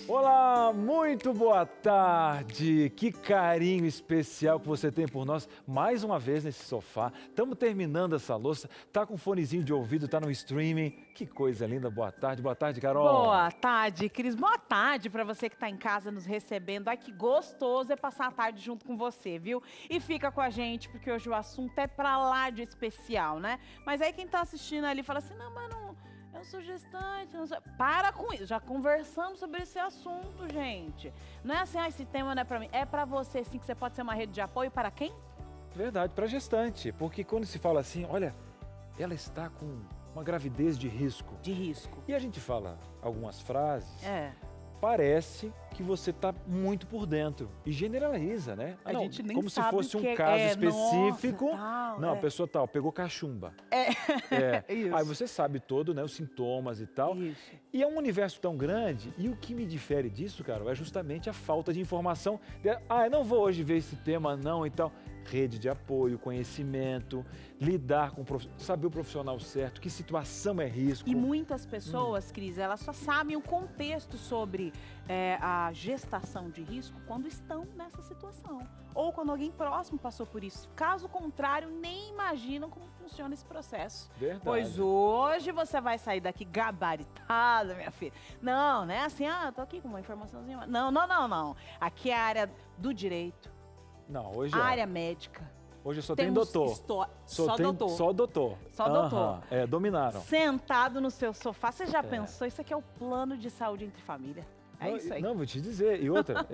Olá, muito boa tarde. Que carinho especial que você tem por nós mais uma vez nesse sofá. Estamos terminando essa louça. Tá com fonezinho de ouvido, tá no streaming. Que coisa linda. Boa tarde, Carol. Boa tarde, Cris. Boa tarde para você que está em casa nos recebendo. Ai, que gostoso é passar a tarde junto com você, viu? E fica com a gente, porque hoje o assunto é pra lá de especial, né? Mas aí quem tá assistindo ali fala assim, não, mas não... Eu sou gestante, não sou... Para com isso, já conversamos sobre esse assunto, gente. Não é assim, esse tema não é pra mim, é pra você sim, que você pode ser uma rede de apoio para quem? Verdade, para gestante, porque quando se fala assim, olha, ela está com uma gravidez de risco. De risco. E a gente fala algumas frases, parece que você está muito por dentro e generaliza, né? A gente nem como sabe se fosse o que um caso é, específico. nossa, tal, não, a pessoa tal, pegou cachumba. Isso. Aí você sabe todo, né, os sintomas e tal. Isso. E é um universo tão grande, e o que me difere disso, Carol, é justamente a falta de informação. Eu não vou hoje ver esse tema não e tal. Rede de apoio, conhecimento, lidar com saber o profissional certo, que situação é risco. E muitas pessoas, Cris, elas só sabem o contexto sobre a gestação de risco quando estão nessa situação. Ou quando alguém próximo passou por isso. Caso contrário, nem imaginam como funciona esse processo. Verdade. Pois hoje você vai sair daqui gabaritada, minha filha. Não, né? Assim, tô aqui com uma informaçãozinha. Não. Aqui é a área do direito. Não, hoje área médica. Hoje só tem doutor. Só doutor. Só doutor. Só doutor. Dominaram. Sentado no seu sofá. Você já pensou? Isso aqui é o plano de saúde entre família. É isso aí. Não, vou te dizer. E outra,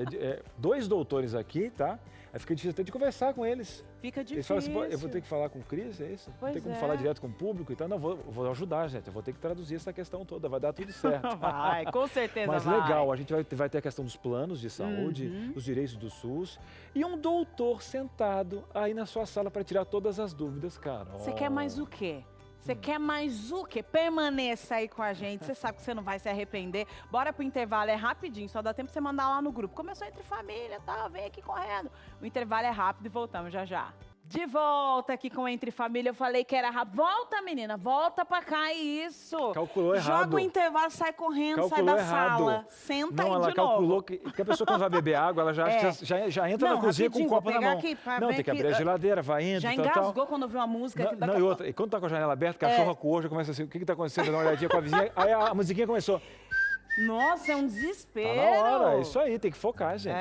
dois doutores aqui, tá? Aí fica difícil até de conversar com eles. Fica difícil. Eles falam assim, eu vou ter que falar com o Cris, é isso? Não tem como falar direto com o público e tal. Não, vou ajudar, gente. Eu vou ter que traduzir essa questão toda. Vai dar tudo certo. Vai, com certeza Mas vai. legal, a gente vai ter a questão dos planos de saúde, os direitos do SUS. E um doutor sentado aí na sua sala para tirar todas as dúvidas, cara. Você quer mais o quê? Você quer mais o quê? Permaneça aí com a gente, você sabe que você não vai se arrepender. Bora pro intervalo, é rapidinho, só dá tempo pra você mandar lá no grupo. Começou entre família, tá? Vem aqui correndo. O intervalo é rápido e voltamos já. De volta aqui com Entre Família, eu falei que era rápido. Volta, menina, volta pra cá, isso. Calculou errado. Joga o intervalo, sai correndo, sai da sala. Senta aí de novo. Ela calculou que a pessoa quando vai beber água, ela já entra na cozinha com um copo na mão. Não, tem que abrir a geladeira, vai indo, já engasgou quando ouviu uma música. Não, e outra, e quando tá com a janela aberta, cachorro com hoje, começa assim, o que tá acontecendo? Dá uma olhadinha com a vizinha, aí a musiquinha começou. Nossa, é um desespero. Tá na hora, é isso aí, tem que focar, gente.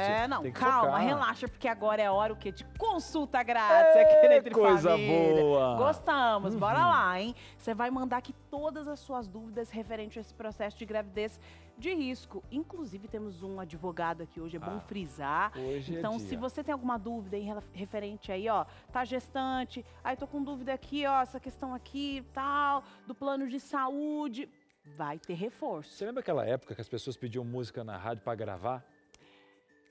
Calma, relaxa, porque agora é a hora o quê? De consulta grátis aqui Entre coisa Família. boa. Gostamos, bora lá, hein? Você vai mandar aqui todas as suas dúvidas referente a esse processo de gravidez de risco. Inclusive, temos um advogado aqui hoje, é bom frisar. Hoje então, se você tem alguma dúvida referente aí, tá gestante, tô com dúvida aqui, essa questão aqui, tal, do plano de saúde... Vai ter reforço. Você lembra aquela época que as pessoas pediam música na rádio para gravar?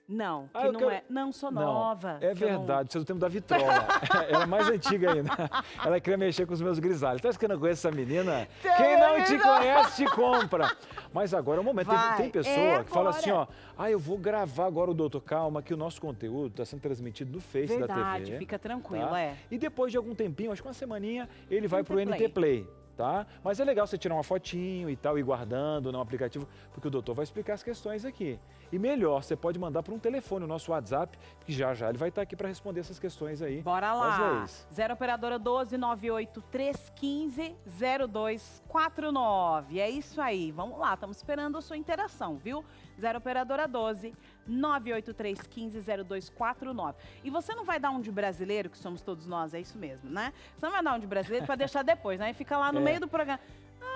Não, que não é. Não, sou nova. É verdade, você é do tempo da vitrola. Ela é mais antiga ainda. Ela queria mexer com os meus grisalhos. Tá que eu não conheço essa menina? Quem não te conhece, te compra. Mas agora é o momento. Tem pessoa que fala assim, eu vou gravar agora o Doutor. Calma, que o nosso conteúdo está sendo transmitido no Face da TV. Verdade, fica tranquilo, E depois de algum tempinho, acho que uma semaninha, ele vai pro NT Play. Tá? Mas é legal você tirar uma fotinho e tal, ir guardando no aplicativo, porque o doutor vai explicar as questões aqui. E melhor, você pode mandar para um telefone, o nosso WhatsApp, que já ele vai estar aqui para responder essas questões aí. Bora lá. 0 operadora 12 98 315 0249. É isso aí. Vamos lá, estamos esperando a sua interação, viu? 0 operadora 12 98315 0249. E você não vai dar um de brasileiro, que somos todos nós, é isso mesmo, né? Você não vai dar um de brasileiro para deixar depois, né? E fica lá no meio do programa.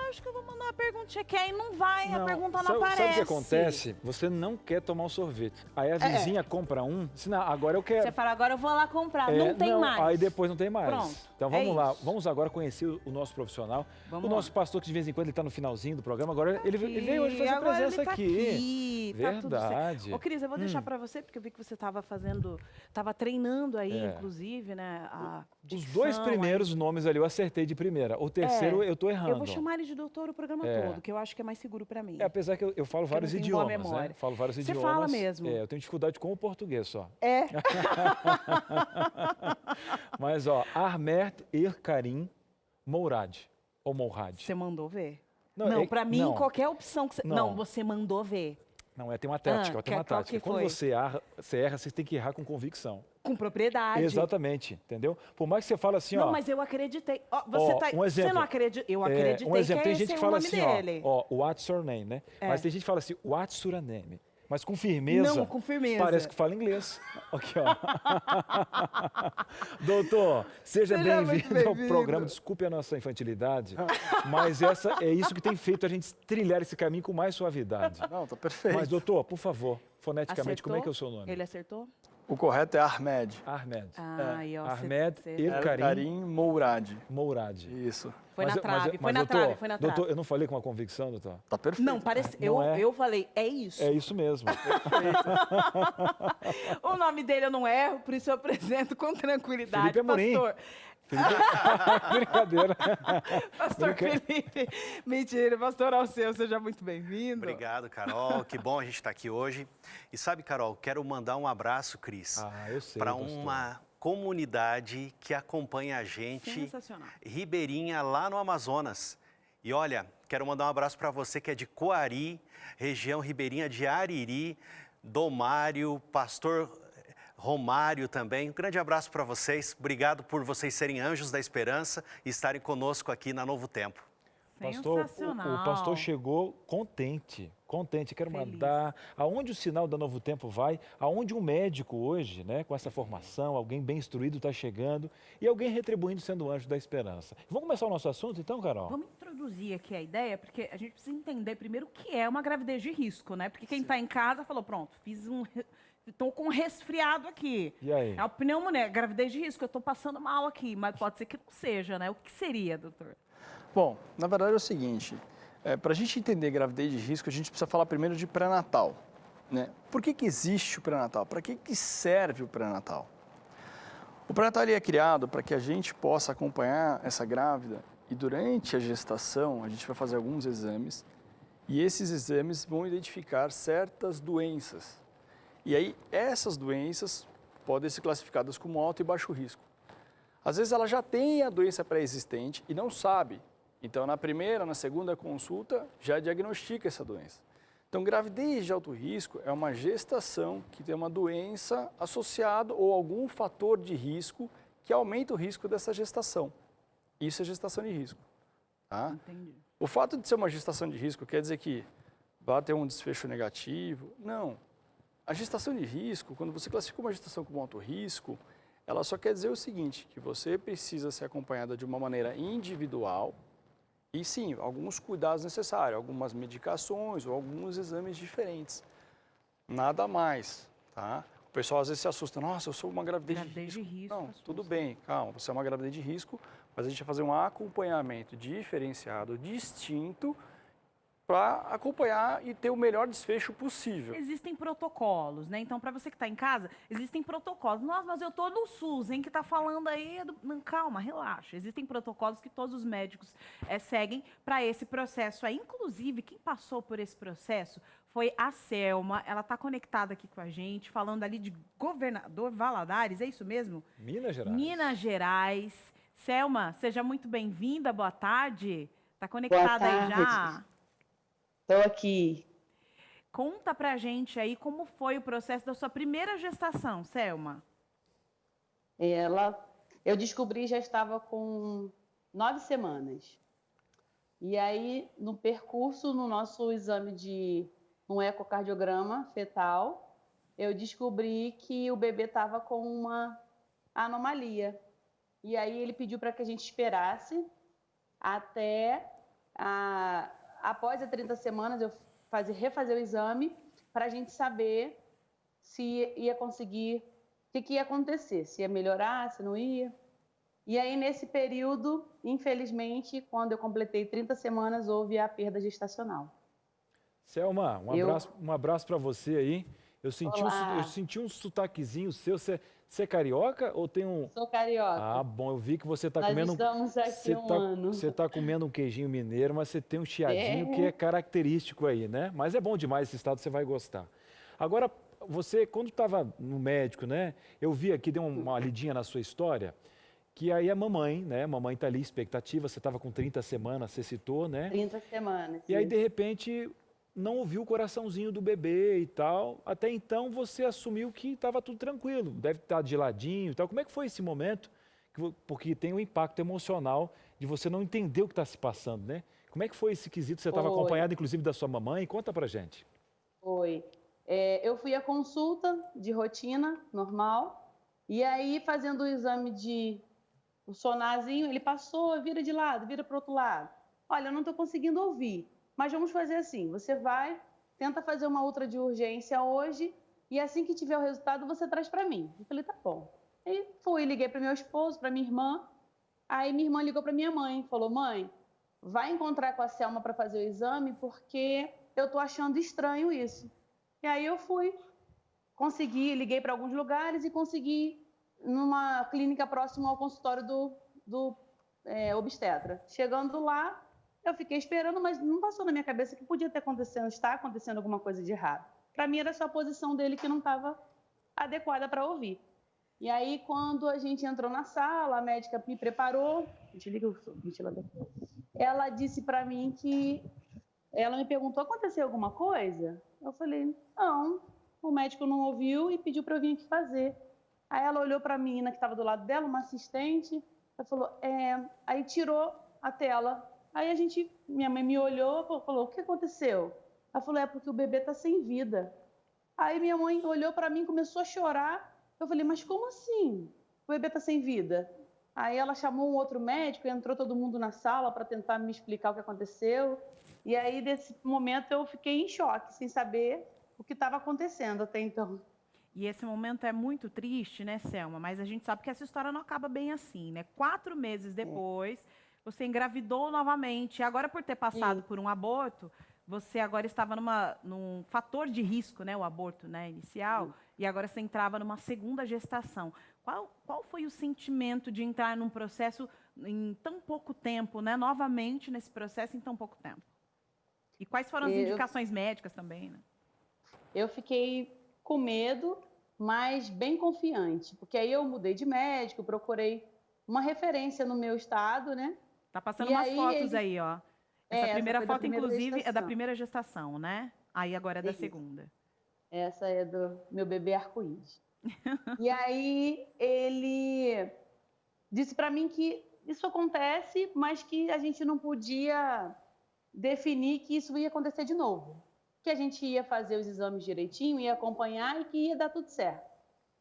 Acho que eu vou mandar uma perguntinha aqui, aí não vai, a pergunta não aparece. Sabe o que acontece? Você não quer tomar um sorvete. Aí a vizinha compra um, agora eu quero. Você fala, agora eu vou lá comprar, não tem mais. Aí depois não tem mais. Pronto. Então vamos lá, vamos agora conhecer o nosso profissional. O nosso pastor, que de vez em quando ele está no finalzinho do programa, agora ele veio hoje fazer presença aqui. Verdade. Ô, Cris, eu vou deixar para você, porque eu vi que você estava treinando aí, inclusive, né? Os dois primeiros nomes ali eu acertei de primeira. O terceiro eu tô errando. Eu vou chamar ele de doutor o programa todo, que eu acho que é mais seguro para mim. Apesar que eu falo vários idiomas, né? Falo vários idiomas. Você fala mesmo. Eu tenho dificuldade com o português só. Mas, Ahmed Erkarim Mourad. Ou Mourad. Você mandou ver? Não, para mim, qualquer opção que você... Não, você mandou ver. Não, tem uma tática, tem uma qual tática. que Quando foi? você erra, você tem que errar com convicção. Com propriedade. Exatamente, entendeu? Por mais que você fale assim, Não, ó... mas eu acreditei. Ó, um exemplo. Você não acredita? Eu acreditei um exemplo, que tem esse gente é que o fala nome assim, dele. what's your name, né? Mas tem gente que fala assim, what's your name? Mas com firmeza. Não, com firmeza. Parece que fala inglês. Aqui, ó. Doutor, seja bem-vindo ao programa. Desculpe a nossa infantilidade, mas é isso que tem feito a gente trilhar esse caminho com mais suavidade. Não, tá perfeito. Mas, doutor, por favor, foneticamente, Acertou? como é que é o seu nome? Ele acertou? O correto é Ahmed. Ahmed. Aí, ó, Ahmed você- El Karim Karim Mourad. Mourad. Isso. Foi na trave, foi na doutor, trave, foi na trave. Doutor, eu não falei com uma convicção, doutor? Tá perfeito. Não, parece. Não é? Eu falei, é isso. É isso mesmo. O nome dele eu não erro, por isso eu apresento com tranquilidade. Felipe Amorim. Pastor. Brincadeira. Pastor Felipe. Mentira, pastor Alceu, seja muito bem-vindo. Obrigado, Carol. Que bom a gente estar aqui hoje. E sabe, Carol, quero mandar um abraço, Cris, Eu sei, para pastor. uma comunidade que acompanha a gente, Sensacional. ribeirinha, lá no Amazonas. E olha, quero mandar um abraço para você que é de Coari, região ribeirinha de Ariri, Domário, pastor Romário também. Um grande abraço para vocês. Obrigado por vocês serem anjos da esperança e estarem conosco aqui na Novo Tempo. Pastor, Sensacional. o pastor chegou contente. Quero Feliz. mandar aonde o sinal da Novo Tempo vai, aonde um médico hoje, né, com essa formação, alguém bem instruído está chegando e alguém retribuindo sendo anjo da esperança. Vamos começar o nosso assunto então, Carol? Vamos introduzir aqui a ideia, porque a gente precisa entender primeiro o que é uma gravidez de risco, né? Porque quem está em casa falou, pronto, estou com um resfriado aqui. E aí? É a pneumonia, gravidez de risco, eu estou passando mal aqui, mas pode ser que não seja, né? O que seria, doutor? Bom, na verdade é o seguinte, para a gente entender gravidez de risco, a gente precisa falar primeiro de pré-natal, né? Por que existe o pré-natal? Para que serve o pré-natal? O pré-natal ele é criado para que a gente possa acompanhar essa grávida e durante a gestação a gente vai fazer alguns exames e esses exames vão identificar certas doenças. E aí essas doenças podem ser classificadas como alto e baixo risco. Às vezes ela já tem a doença pré-existente e não sabe. Então, na primeira, na segunda consulta, já diagnostica essa doença. Então, gravidez de alto risco é uma gestação que tem uma doença associada ou algum fator de risco que aumenta o risco dessa gestação. Isso é gestação de risco. Tá? Entendi. O fato de ser uma gestação de risco quer dizer que vai ter um desfecho negativo? Não. A gestação de risco, quando você classifica uma gestação como alto risco, ela só quer dizer o seguinte, que você precisa ser acompanhada de uma maneira individual e sim, alguns cuidados necessários, algumas medicações ou alguns exames diferentes. Nada mais, tá? O pessoal às vezes se assusta, nossa, eu sou uma gravidez de risco. Não, assusta. tudo bem, calma, você é uma gravidez de risco, mas a gente vai fazer um acompanhamento diferenciado, distinto, para acompanhar e ter o melhor desfecho possível. Existem protocolos, né? Então, para você que está em casa, existem protocolos. Nossa, mas eu tô no SUS, hein? Que tá falando aí. Não, calma, relaxa. Existem protocolos que todos os médicos seguem para esse processo aí. Inclusive, quem passou por esse processo foi a Selma. Ela está conectada aqui com a gente, falando ali de Governador Valadares, é isso mesmo? Minas Gerais. Minas Gerais. Selma, seja muito bem-vinda, boa tarde. Tá conectada aí já? Estou aqui. Conta pra gente aí como foi o processo da sua primeira gestação, Selma. Eu descobri já estava com 9 semanas. E aí, no percurso, no nosso exame de um ecocardiograma fetal, eu descobri que o bebê estava com uma anomalia. E aí ele pediu para que a gente esperasse até após as 30 semanas eu refazer o exame para a gente saber se ia conseguir, o que ia acontecer, se ia melhorar, se não ia. E aí, nesse período, infelizmente, quando eu completei 30 semanas, houve a perda gestacional. Selma, um abraço para você aí. Eu senti um sotaquezinho seu. Você é carioca ou tem um... Sou carioca. Ah, bom, eu vi que você está Nós comendo... estamos aqui um ano. Você está comendo um queijinho mineiro, mas você tem um chiadinho que é característico aí, né? Mas é bom demais esse estado, você vai gostar. Agora, você, quando estava no médico, né? Eu vi aqui, dei uma lidinha na sua história, que aí a mamãe, né? Mamãe está ali, expectativa, você estava com 30 semanas, você citou, né? 30 semanas. E aí, sim. de repente, não ouviu o coraçãozinho do bebê e tal. Até então você assumiu que estava tudo tranquilo, deve estar de ladinho e tal. Como é que foi esse momento? Porque tem um impacto emocional de você não entender o que está se passando, né? Como é que foi esse quesito? Você estava acompanhada, inclusive, da sua mamãe? Conta pra gente. Foi. Eu fui à consulta de rotina, normal, e aí fazendo o exame o sonarzinho, ele passou, vira de lado, vira para o outro lado. Olha, eu não estou conseguindo ouvir, mas vamos fazer assim, você vai, tenta fazer uma ultra de urgência hoje, e assim que tiver o resultado, você traz para mim. Eu falei, tá bom. Aí fui, liguei para meu esposo, para minha irmã, aí minha irmã ligou para minha mãe, falou, mãe, vai encontrar com a Selma para fazer o exame, porque eu estou achando estranho isso. E aí eu fui, liguei para alguns lugares e consegui numa clínica próxima ao consultório do obstetra. Chegando lá, eu fiquei esperando, mas não passou na minha cabeça que podia estar acontecendo alguma coisa de errado. Para mim era só a posição dele que não estava adequada para ouvir. E aí, quando a gente entrou na sala, a médica me preparou, desliga o ventilador. Ela disse para mim ela me perguntou, aconteceu alguma coisa? Eu falei, não, o médico não ouviu e pediu para eu vir aqui fazer. Aí ela olhou para a menina que estava do lado dela, uma assistente, ela falou, aí tirou a tela. Aí minha mãe me olhou e falou, o que aconteceu? Ela falou, porque o bebê está sem vida. Aí minha mãe olhou para mim, começou a chorar. Eu falei, mas como assim? O bebê está sem vida? Aí ela chamou um outro médico, entrou todo mundo na sala para tentar me explicar o que aconteceu. E aí, nesse momento, eu fiquei em choque, sem saber o que estava acontecendo até então. E esse momento é muito triste, né, Selma? Mas a gente sabe que essa história não acaba bem assim, né? 4 meses depois, você engravidou novamente. E agora, por ter passado por um aborto, você agora estava num fator de risco, né? O aborto, né, inicial. E agora você entrava numa segunda gestação. Qual foi o sentimento de entrar num processo em tão pouco tempo, né? Novamente nesse processo em tão pouco tempo? E quais foram as indicações médicas também, né? Eu fiquei com medo, mas bem confiante, porque aí eu mudei de médico, procurei uma referência no meu estado, né? Tá passando umas fotos aí, ó. Essa primeira foto, inclusive, é da primeira gestação, né? Aí agora é da segunda. Essa é do meu bebê arco-íris. E aí ele disse para mim que isso acontece, mas que a gente não podia definir que isso ia acontecer de novo. Que a gente ia fazer os exames direitinho, ia acompanhar e que ia dar tudo certo.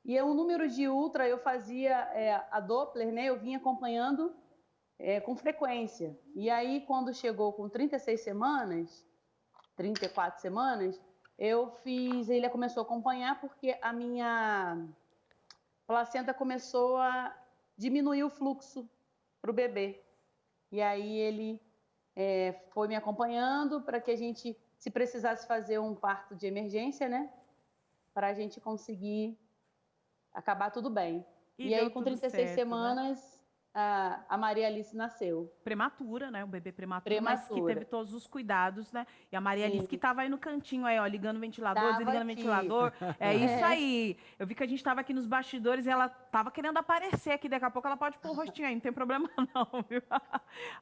E o número de ultra eu fazia a Doppler, né? Eu vinha acompanhando com frequência. E aí, quando chegou com 36 semanas, 34 semanas, ele começou a acompanhar porque a minha placenta começou a diminuir o fluxo para o bebê. E aí ele foi me acompanhando para que a gente, se precisasse fazer um parto de emergência, né? Para a gente conseguir acabar tudo bem. E aí, com 36 semanas, né? A Maria Alice nasceu. Prematura, né? O bebê prematuro, mas que teve todos os cuidados, né? E a Maria Alice que estava aí no cantinho, aí, ó, ligando o ventilador, desligando o ventilador. É isso aí. Eu vi que a gente estava aqui nos bastidores e ela estava querendo aparecer aqui. Daqui a pouco ela pode pôr o rostinho aí, não tem problema não, viu?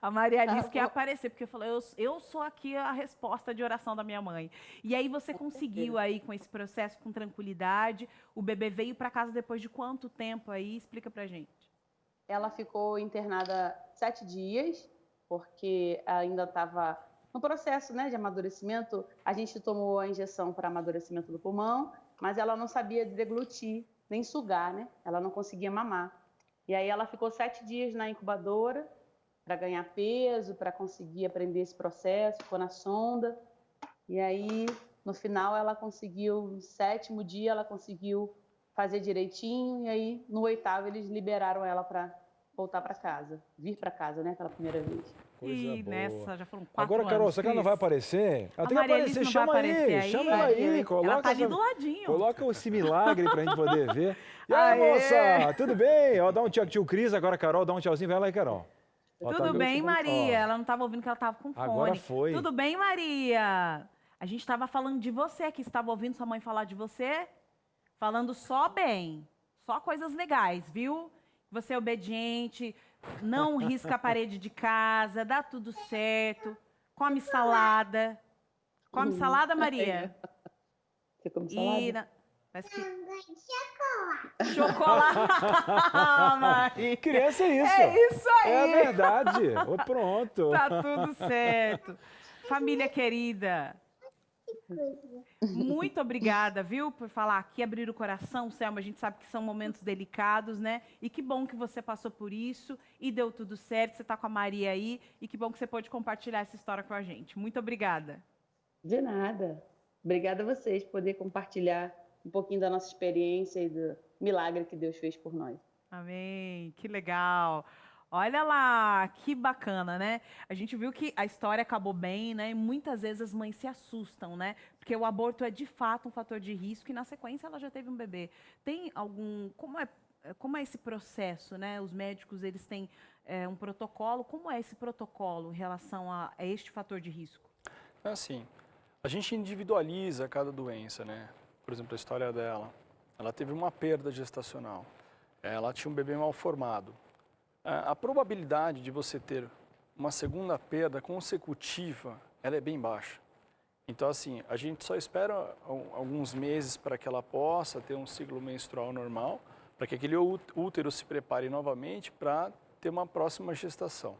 A Maria Alice quer aparecer, porque falou, eu sou aqui a resposta de oração da minha mãe. E aí você conseguiu aí, com esse processo, com tranquilidade. O bebê veio para casa depois de quanto tempo aí? Explica pra gente. Ela ficou internada 7 dias, porque ainda estava no processo, né, de amadurecimento. A gente tomou a injeção para amadurecimento do pulmão, mas ela não sabia deglutir, nem sugar, né? Ela não conseguia mamar. E aí ela ficou 7 dias na incubadora para ganhar peso, para conseguir aprender esse processo, ficou na sonda. E aí, no final, ela conseguiu, no 7º dia, ela conseguiu fazer direitinho, e aí no 8º eles liberaram ela para voltar para casa, vir para casa, né, pela primeira vez. E nessa, já foram 4 Agora, Carol, anos, você não vai aparecer? Ela tem que Maria Alice aparecer, não chama vai aí, aparecer aí? chama ela aí, coloca ela tá ali do ladinho. Coloca esse milagre pra gente poder ver. E aí, moça, tudo bem? Ó, dá um tchau, tio Cris, agora Carol, dá um tchauzinho, vai lá aí, Carol. Ó, Tudo bem, Maria? Ó. Ela não estava ouvindo que ela estava com fone. Agora foi. Tudo bem, Maria? A gente estava falando de você aqui, estava ouvindo sua mãe falar de você, falando só bem, só coisas legais, viu? Você é obediente, não risca a parede de casa, dá tudo certo, come salada. Come salada, Maria? Você come salada? E parece que... Chocolate. Maria. Criança é isso. É isso aí. É a verdade. Ô, pronto. Tá tudo certo. Família querida, muito obrigada, viu, por falar aqui, abrir o coração, Selma. A gente sabe que são momentos delicados, né? E que bom que você passou por isso e deu tudo certo. Você tá com a Maria aí e que bom que você pôde compartilhar essa história com a gente. Muito obrigada. De nada. Obrigada a vocês por poder compartilhar um pouquinho da nossa experiência e do milagre que Deus fez por nós. Amém. Que legal. Olha lá, que bacana, né? A gente viu que a história acabou bem, né? E muitas vezes as mães se assustam, né? Porque o aborto é de fato um fator de risco e na sequência ela já teve um bebê. Tem algum... Como é esse processo, né? Os médicos, eles têm um protocolo. Como é esse protocolo em relação a este fator de risco? É assim, a gente individualiza cada doença, né? Por exemplo, a história dela. Ela teve uma perda gestacional. Ela tinha um bebê mal formado. A probabilidade de você ter uma segunda perda consecutiva, ela é bem baixa. Então, assim, a gente só espera alguns meses para que ela possa ter um ciclo menstrual normal, para que aquele útero se prepare novamente para ter uma próxima gestação.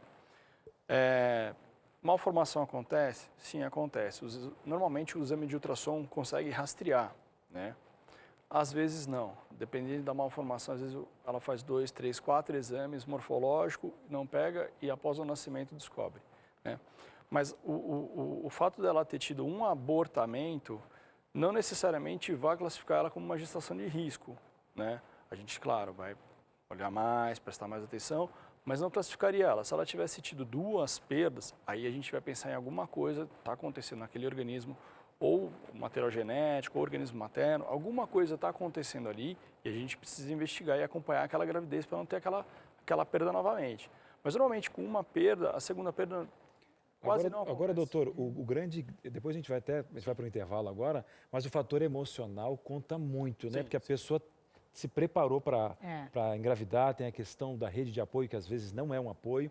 Malformação acontece? Sim, acontece. Normalmente o exame de ultrassom consegue rastrear, né? Às vezes não. Dependendo da malformação, às vezes ela faz 2, 3, 4 exames morfológicos, não pega e após o nascimento descobre, né? Mas o fato dela ter tido um abortamento não necessariamente vai classificar ela como uma gestação de risco, né? A gente, claro, vai olhar mais, prestar mais atenção, mas não classificaria ela. Se ela tivesse tido 2 perdas, aí a gente vai pensar em alguma coisa que está acontecendo naquele organismo, ou material genético, ou organismo materno, alguma coisa está acontecendo ali e a gente precisa investigar e acompanhar aquela gravidez para não ter aquela perda novamente. Mas normalmente com uma perda, a segunda perda quase não acontece. Agora, doutor, o grande, depois a gente vai para o intervalo agora, mas o fator emocional conta muito, né? Sim, Porque a pessoa se preparou para É. engravidar, tem a questão da rede de apoio, que às vezes não é um apoio.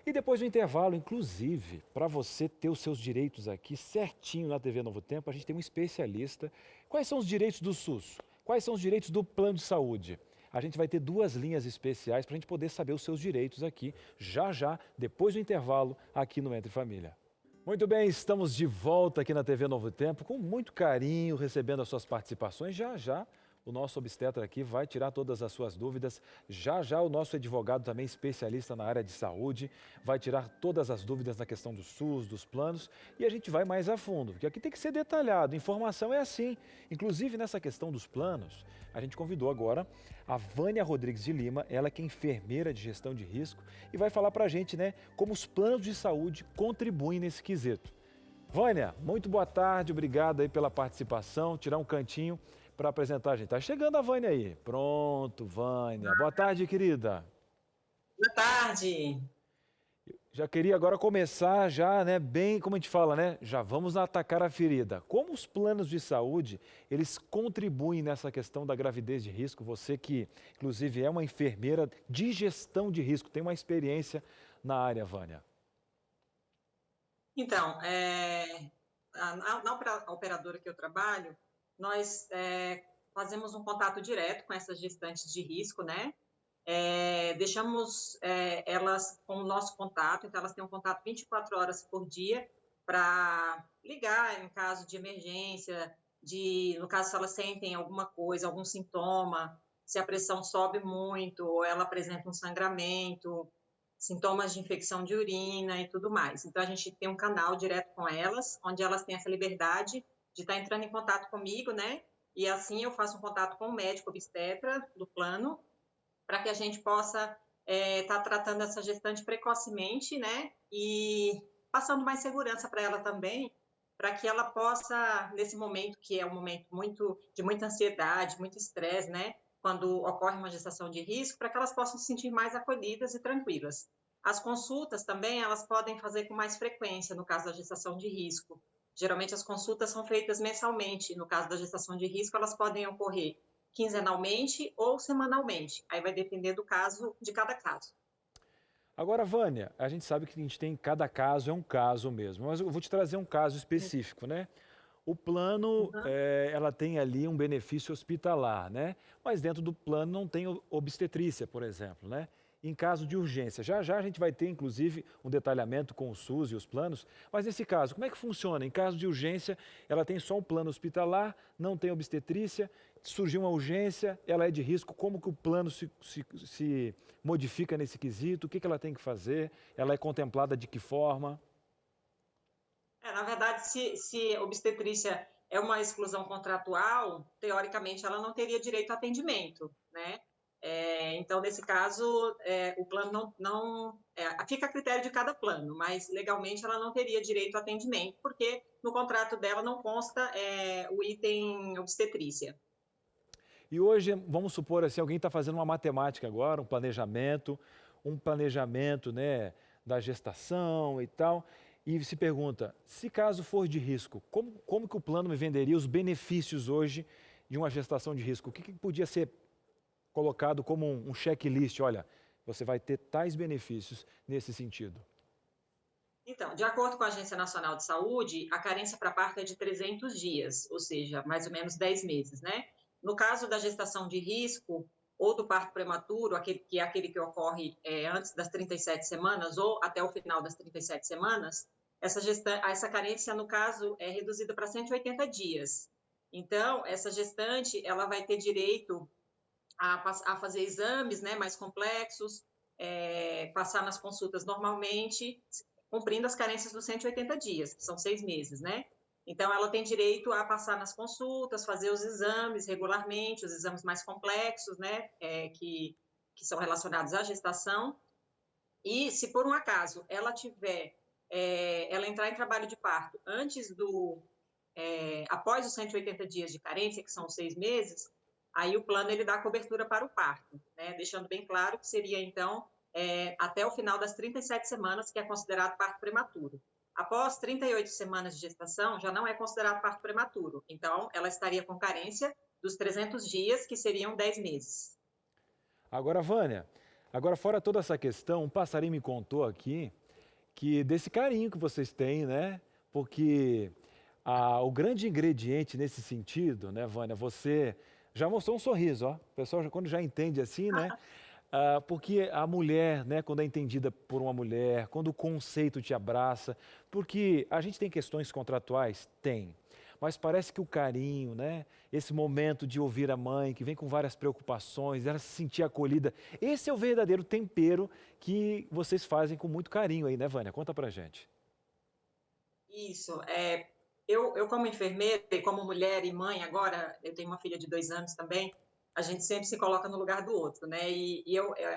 E depois do intervalo, inclusive, para você ter os seus direitos aqui certinho na TV Novo Tempo, a gente tem um especialista. Quais são os direitos do SUS? Quais são os direitos do plano de saúde? A gente vai ter 2 linhas especiais para a gente poder saber os seus direitos aqui, já, depois do intervalo, aqui no Entre Família. Muito bem, estamos de volta aqui na TV Novo Tempo, com muito carinho, recebendo as suas participações. Já, o nosso obstetra aqui vai tirar todas as suas dúvidas. Já o nosso advogado também especialista na área de saúde vai tirar todas as dúvidas na questão do SUS, dos planos, e a gente vai mais a fundo, porque aqui tem que ser detalhado, informação é assim. Inclusive nessa questão dos planos, a gente convidou agora a Vânia Rodrigues de Lima, ela que é enfermeira de gestão de risco e vai falar para a gente, né, como os planos de saúde contribuem nesse quesito. Vânia, muito boa tarde, obrigado aí pela participação, tirar um cantinho para apresentar a gente. Tá chegando a Vânia aí. Pronto, Vânia. Boa tarde, querida. Boa tarde. Já queria agora começar já, né, bem, como a gente fala, né, já vamos atacar a ferida. Como os planos de saúde, eles contribuem nessa questão da gravidez de risco? Você que, inclusive, é uma enfermeira de gestão de risco, tem uma experiência na área, Vânia. Então, na operadora que eu trabalho, nós fazemos um contato direto com essas gestantes de risco, né? Deixamos elas com o nosso contato, então elas têm um contato 24 horas por dia para ligar em caso de emergência, no caso se elas sentem alguma coisa, algum sintoma, se a pressão sobe muito, ou ela apresenta um sangramento, sintomas de infecção de urina e tudo mais. Então, a gente tem um canal direto com elas, onde elas têm essa liberdade de estar entrando em contato comigo, né? E assim eu faço um contato com o médico obstetra do plano, para que a gente possa estar tratando essa gestante precocemente, né? E passando mais segurança para ela também, para que ela possa, nesse momento, que é um momento de muita ansiedade, muito estresse, né? Quando ocorre uma gestação de risco, para que elas possam se sentir mais acolhidas e tranquilas. As consultas também, elas podem fazer com mais frequência, no caso da gestação de risco. Geralmente, as consultas são feitas mensalmente. No caso da gestação de risco, elas podem ocorrer quinzenalmente ou semanalmente. Aí vai depender do caso, de cada caso. Agora, Vânia, a gente sabe que a gente tem, cada caso é um caso mesmo, mas eu vou te trazer um caso específico, né? O plano, ela tem ali um benefício hospitalar, né? Mas dentro do plano não tem obstetrícia, por exemplo, né? Em caso de urgência. Já já a gente vai ter, inclusive, um detalhamento com o SUS e os planos, mas nesse caso, como é que funciona? Em caso de urgência, ela tem só um plano hospitalar, não tem obstetrícia, surgiu uma urgência, ela é de risco, como que o plano se modifica nesse quesito, o que ela tem que fazer, ela é contemplada de que forma? Na verdade, se obstetrícia é uma exclusão contratual, teoricamente ela não teria direito a atendimento, né? Então, nesse caso, o plano fica a critério de cada plano, mas legalmente ela não teria direito a atendimento, porque no contrato dela não consta o item obstetrícia. E hoje, vamos supor assim, alguém está fazendo uma matemática agora, um planejamento, né, da gestação e tal, e se pergunta, se caso for de risco, como que o plano me venderia os benefícios hoje de uma gestação de risco? O que podia ser colocado como um checklist? Olha, você vai ter tais benefícios nesse sentido. Então, de acordo com a Agência Nacional de Saúde, a carência para parto é de 300 dias, ou seja, mais ou menos 10 meses, né? No caso da gestação de risco ou do parto prematuro, aquele que ocorre antes das 37 semanas ou até o final das 37 semanas, essa carência, no caso, é reduzida para 180 dias. Então, essa gestante, ela vai ter direito a fazer exames, né, mais complexos, passar nas consultas normalmente, cumprindo as carências dos 180 dias, que são 6 meses, né? Então, ela tem direito a passar nas consultas, fazer os exames regularmente, os exames mais complexos, né, que são relacionados à gestação. E, se por um acaso ela entrar em trabalho de parto após os 180 dias de carência, que são os 6 meses, aí o plano ele dá cobertura para o parto, né, deixando bem claro que seria, então, até o final das 37 semanas, que é considerado parto prematuro. Após 38 semanas de gestação, já não é considerado parto prematuro. Então, ela estaria com carência dos 300 dias, que seriam 10 meses. Agora, Vânia, fora toda essa questão, um passarinho me contou aqui que desse carinho que vocês têm, né? Porque o grande ingrediente nesse sentido, né, Vânia, você já mostrou um sorriso, ó. O pessoal quando já entende assim, né? Porque a mulher, né, quando é entendida por uma mulher, quando o conceito te abraça, porque a gente tem questões contratuais? Tem. Mas parece que o carinho, né, esse momento de ouvir a mãe, que vem com várias preocupações, ela se sentir acolhida, esse é o verdadeiro tempero que vocês fazem com muito carinho aí, né, Vânia? Conta pra gente. Isso. Eu como enfermeira e como mulher e mãe agora, eu tenho uma filha de 2 anos também, a gente sempre se coloca no lugar do outro, né?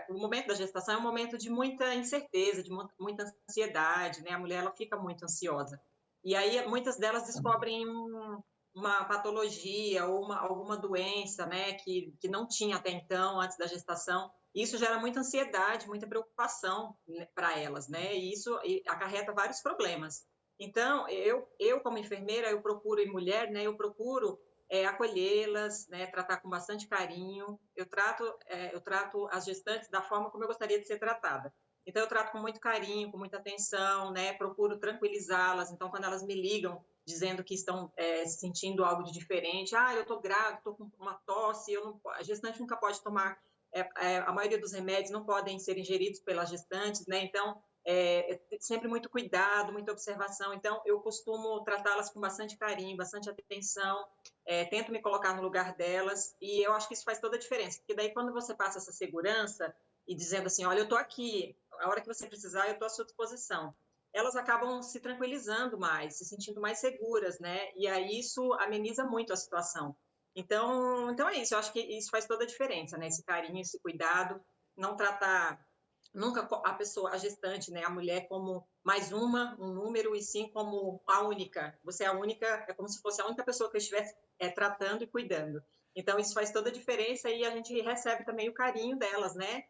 O momento da gestação é um momento de muita incerteza, de muita ansiedade, né? A mulher, ela fica muito ansiosa. E aí, muitas delas descobrem uma patologia ou alguma doença, né? Que não tinha até então, antes da gestação. E isso gera muita ansiedade, muita preocupação, né, para elas, né? E isso acarreta vários problemas. Então, eu como enfermeira, eu procuro, e mulher, né? Eu procuro acolhê-las, né, tratar com bastante carinho. Eu trato as gestantes da forma como eu gostaria de ser tratada. Então, eu trato com muito carinho, com muita atenção, né, procuro tranquilizá-las. Então, quando elas me ligam dizendo que estão sentindo algo de diferente, eu estou grávida, estou com uma tosse, a gestante nunca pode tomar, a maioria dos remédios não podem ser ingeridos pelas gestantes, né, então, sempre muito cuidado, muita observação. Então, eu costumo tratá-las com bastante carinho, bastante atenção, tento me colocar no lugar delas, e eu acho que isso faz toda a diferença, porque daí quando você passa essa segurança e dizendo assim, olha, eu estou aqui, a hora que você precisar, eu estou à sua disposição, elas acabam se tranquilizando mais, se sentindo mais seguras, né? E aí isso ameniza muito a situação. Então é isso, eu acho que isso faz toda a diferença, né? Esse carinho, esse cuidado, não tratar nunca a gestante, né, a mulher como mais um número, e sim como a única. Você é a única, é como se fosse a única pessoa que eu estivesse tratando e cuidando. Então, isso faz toda a diferença e a gente recebe também o carinho delas, né?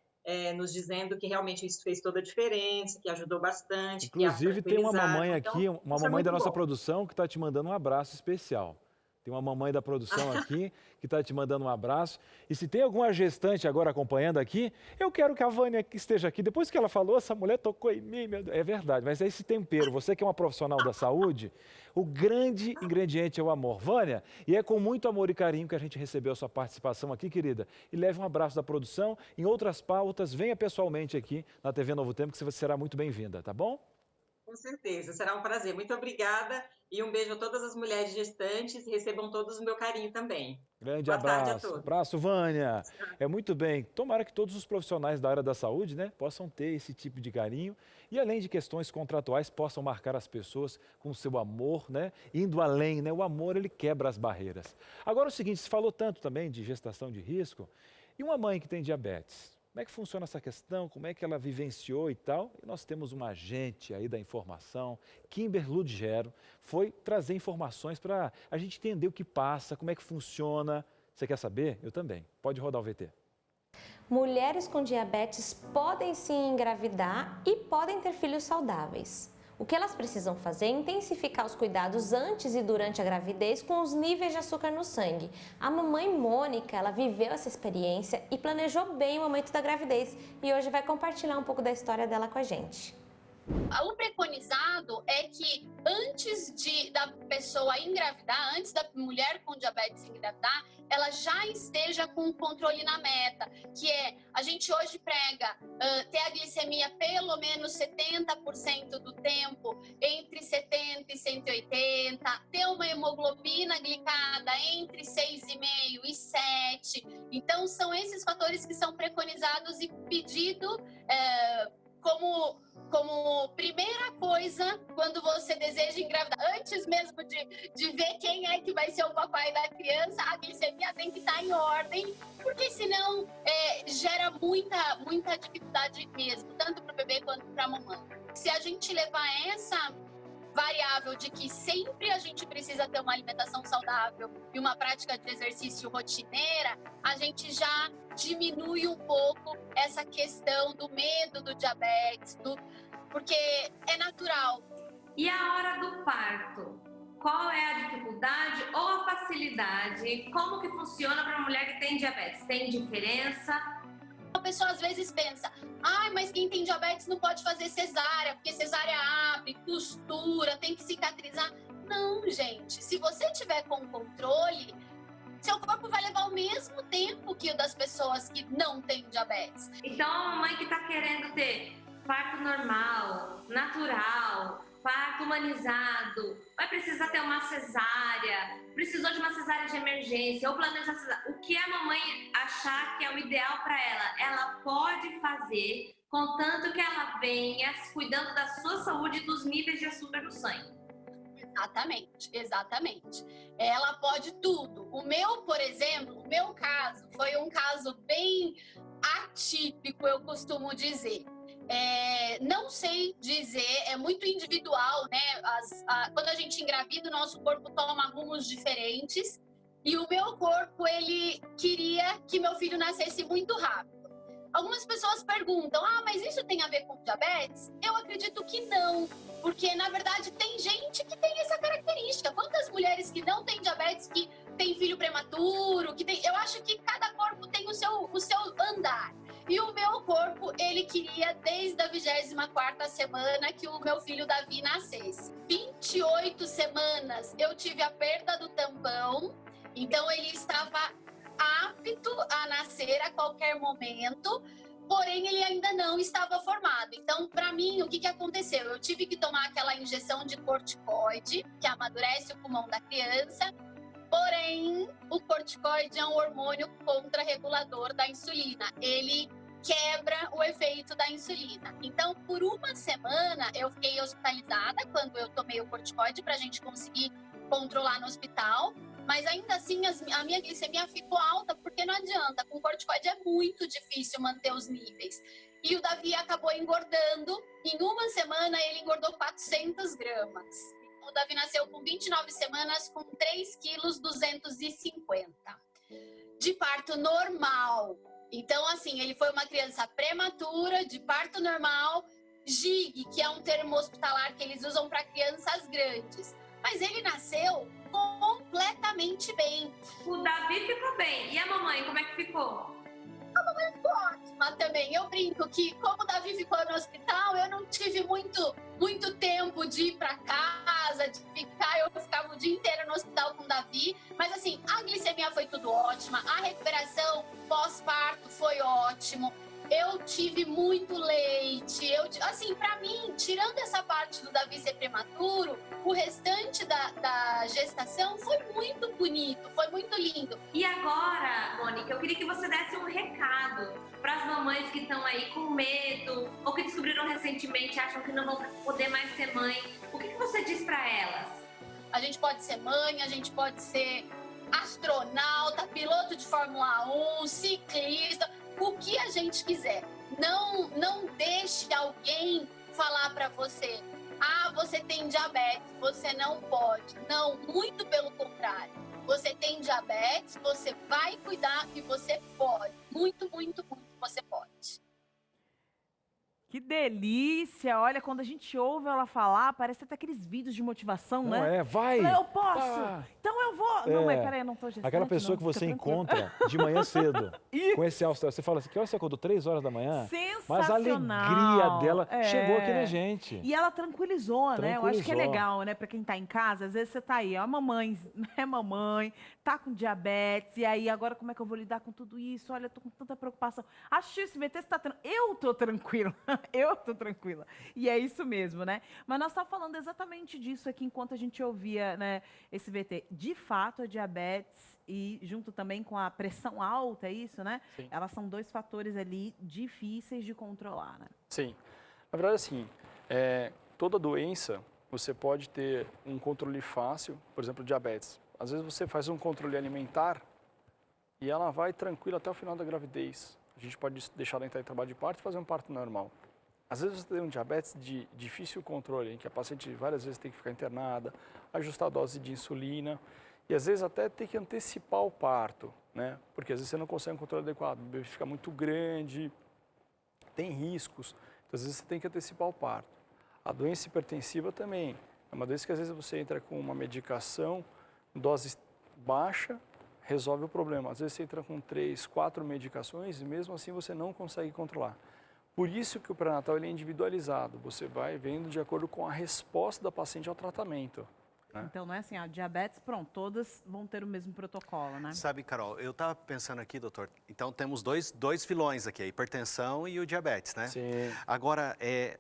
Nos dizendo que realmente isso fez toda a diferença, que ajudou bastante, que as Inclusive, tem uma mamãe tranquilizaram. aqui, Então, uma isso é mamãe da muito nossa bom. produção que está te mandando um abraço especial. Tem uma mamãe da produção aqui que está te mandando um abraço. E se tem alguma gestante agora acompanhando aqui, eu quero que a Vânia esteja aqui. Depois que ela falou, essa mulher tocou em mim, meu Deus. É verdade, mas é esse tempero. Você que é uma profissional da saúde, o grande ingrediente é o amor. Vânia, e é com muito amor e carinho que a gente recebeu a sua participação aqui, querida. E leve um abraço da produção. Em outras pautas, venha pessoalmente aqui na TV Novo Tempo, que você será muito bem-vinda, tá bom? Com certeza, será um prazer. Muito obrigada e um beijo a todas as mulheres gestantes. Recebam todos o meu carinho também. Grande Boa tarde a abraço. todos. Abraço, Vânia. É muito bem. Tomara que todos os profissionais da área da saúde, né, possam ter esse tipo de carinho e, além de questões contratuais, possam marcar as pessoas com o seu amor, né, indo além, né? O amor, ele quebra as barreiras. Agora, o seguinte, se falou tanto também de gestação de risco, e uma mãe que tem diabetes? Como é que funciona essa questão? Como é que ela vivenciou e tal? E nós temos uma agente aí da informação, Kimber Ludgero, foi trazer informações para a gente entender o que passa, como é que funciona. Você quer saber? Eu também. Pode rodar o VT. Mulheres com diabetes podem sim engravidar e podem ter filhos saudáveis. O que elas precisam fazer é intensificar os cuidados antes e durante a gravidez com os níveis de açúcar no sangue. A mamãe Mônica, ela viveu essa experiência e planejou bem o momento da gravidez e hoje vai compartilhar um pouco da história dela com a gente. O preconizado é que antes da pessoa engravidar, antes da mulher com diabetes engravidar, ela já esteja com o controle na meta, que é, a gente hoje prega ter a glicemia pelo menos 70% do tempo, entre 70 e 180, ter uma hemoglobina glicada entre 6,5 e 7. Então, são esses fatores que são preconizados e pedido como primeira coisa quando você deseja engravidar. Antes mesmo de ver quem é que vai ser o papai da criança, a glicemia tem que estar em ordem, porque senão gera muita dificuldade mesmo, tanto para o bebê quanto para a mamãe. Se a gente levar essa variável de que sempre a gente precisa ter uma alimentação saudável e uma prática de exercício rotineira, a gente já diminui um pouco essa questão do medo do diabetes, porque é natural. E a hora do parto? Qual é a dificuldade ou a facilidade? Como que funciona para uma mulher que tem diabetes? Tem diferença? A pessoa às vezes pensa, mas quem tem diabetes não pode fazer cesárea, porque cesárea abre, costura, tem que cicatrizar. Não, gente, se você tiver com controle, seu corpo vai levar o mesmo tempo que o das pessoas que não têm diabetes. Então, a mãe que está querendo ter parto normal, natural, parto humanizado, vai precisar ter uma cesárea, precisou de uma cesárea de emergência ou planejar cesárea. O que a mamãe achar que é o ideal para ela pode fazer, contanto que ela venha cuidando da sua saúde e dos níveis de açúcar no sangue. Exatamente. Ela pode tudo. O meu, por exemplo, o meu caso foi um caso bem atípico, eu costumo dizer. Não sei dizer, é muito individual, né? Quando a gente engravida, o nosso corpo toma rumos diferentes e o meu corpo, ele queria que meu filho nascesse muito rápido. Algumas pessoas perguntam, mas isso tem a ver com diabetes? Eu acredito que não, porque na verdade tem gente que tem essa característica. Quantas mulheres que não têm diabetes, que tem filho prematuro, eu acho que cada corpo tem o seu andar. E o meu corpo, ele queria desde a 24ª semana que o meu filho Davi nascesse. 28 semanas eu tive a perda do tampão, então ele estava apto a nascer a qualquer momento, porém ele ainda não estava formado. Então, para mim, o que aconteceu? Eu tive que tomar aquela injeção de corticoide, que amadurece o pulmão da criança, porém, o corticoide é um hormônio contrarregulador da insulina. Ele quebra o efeito da insulina. Então, por uma semana, eu fiquei hospitalizada quando eu tomei o corticoide para a gente conseguir controlar no hospital. Mas ainda assim, a minha glicemia ficou alta, porque não adianta. Com corticoide é muito difícil manter os níveis. E o Davi acabou engordando. Em uma semana, ele engordou 400 gramas. O Davi nasceu com 29 semanas, com 3,250 kg. De parto normal. Então, assim, ele foi uma criança prematura, de parto normal, GIG, que é um termo hospitalar que eles usam para crianças grandes. Mas ele nasceu completamente bem. O Davi ficou bem. E a mamãe, como é que ficou? Ótima também. Eu brinco que, como o Davi ficou no hospital, eu não tive muito tempo de ir para casa, de ficar. Eu ficava o dia inteiro no hospital com o Davi. Mas, assim, a glicemia foi tudo ótima. A recuperação pós-parto foi ótimo. Eu tive muito leite. Assim, para mim, tirando essa parte do Davi ser prematuro, o restante da gestação foi muito bonito, foi muito lindo. E agora, Mônica, eu queria que você desse um recado para as mamães que estão aí com medo ou que descobriram recentemente, acham que não vão poder mais ser mãe. O que você diz para elas? A gente pode ser mãe, a gente pode ser astronauta, piloto de Fórmula 1, ciclista, o que a gente quiser. Não deixe alguém falar para você: ah, você tem diabetes, você não pode. Não, muito pelo contrário. Você tem diabetes, você vai cuidar e você pode. Muito você pode. Que delícia! Olha, quando a gente ouve ela falar, parece até aqueles vídeos de motivação, Não né? vai. Eu posso! Tá. Então eu vou! Não, mas peraí, eu não tô gestante, Aquela pessoa não, que você fica tranquilo. encontra de manhã cedo, Isso. com esse alto, você fala assim, que hora você acordou? 3 horas da manhã? Sensacional! Mas a alegria dela chegou aqui na gente. E ela tranquilizou, né? Eu acho que é Tranquilizou. legal, né? Pra quem tá em casa, às vezes você tá aí, ó, a mamãe, né, mamãe, tá com diabetes, e aí agora como é que eu vou lidar com tudo isso? Olha, eu tô com tanta preocupação. Assistiu esse VT, você tá eu tô tranquila, eu tô tranquila. E é isso mesmo, né? Mas nós estávamos falando exatamente disso aqui enquanto a gente ouvia, né, esse VT. De fato, a diabetes e junto também com a pressão alta, é isso, né? Sim. Elas são 2 fatores ali difíceis de controlar, né? Sim. Na verdade, assim, toda doença, você pode ter um controle fácil, por exemplo, diabetes. Às vezes você faz um controle alimentar e ela vai tranquila até o final da gravidez. A gente pode deixar ela entrar em trabalho de parto e fazer um parto normal. Às vezes você tem um diabetes de difícil controle, em que a paciente várias vezes tem que ficar internada, ajustar a dose de insulina e às vezes até ter que antecipar o parto, né? Porque às vezes você não consegue um controle adequado, o bebê fica muito grande, tem riscos, então às vezes você tem que antecipar o parto. A doença hipertensiva também, é uma doença que às vezes você entra com uma medicação, dose baixa, resolve o problema. Às vezes você entra com 3, 4 medicações e mesmo assim você não consegue controlar. Por isso que o pré-natal ele é individualizado, você vai vendo de acordo com a resposta da paciente ao tratamento. Né? Então não é assim, ó, diabetes, pronto, todas vão ter o mesmo protocolo, né? Sabe, Carol, eu estava pensando aqui, doutor, então temos dois vilões aqui, a hipertensão e o diabetes, né? Sim. Agora,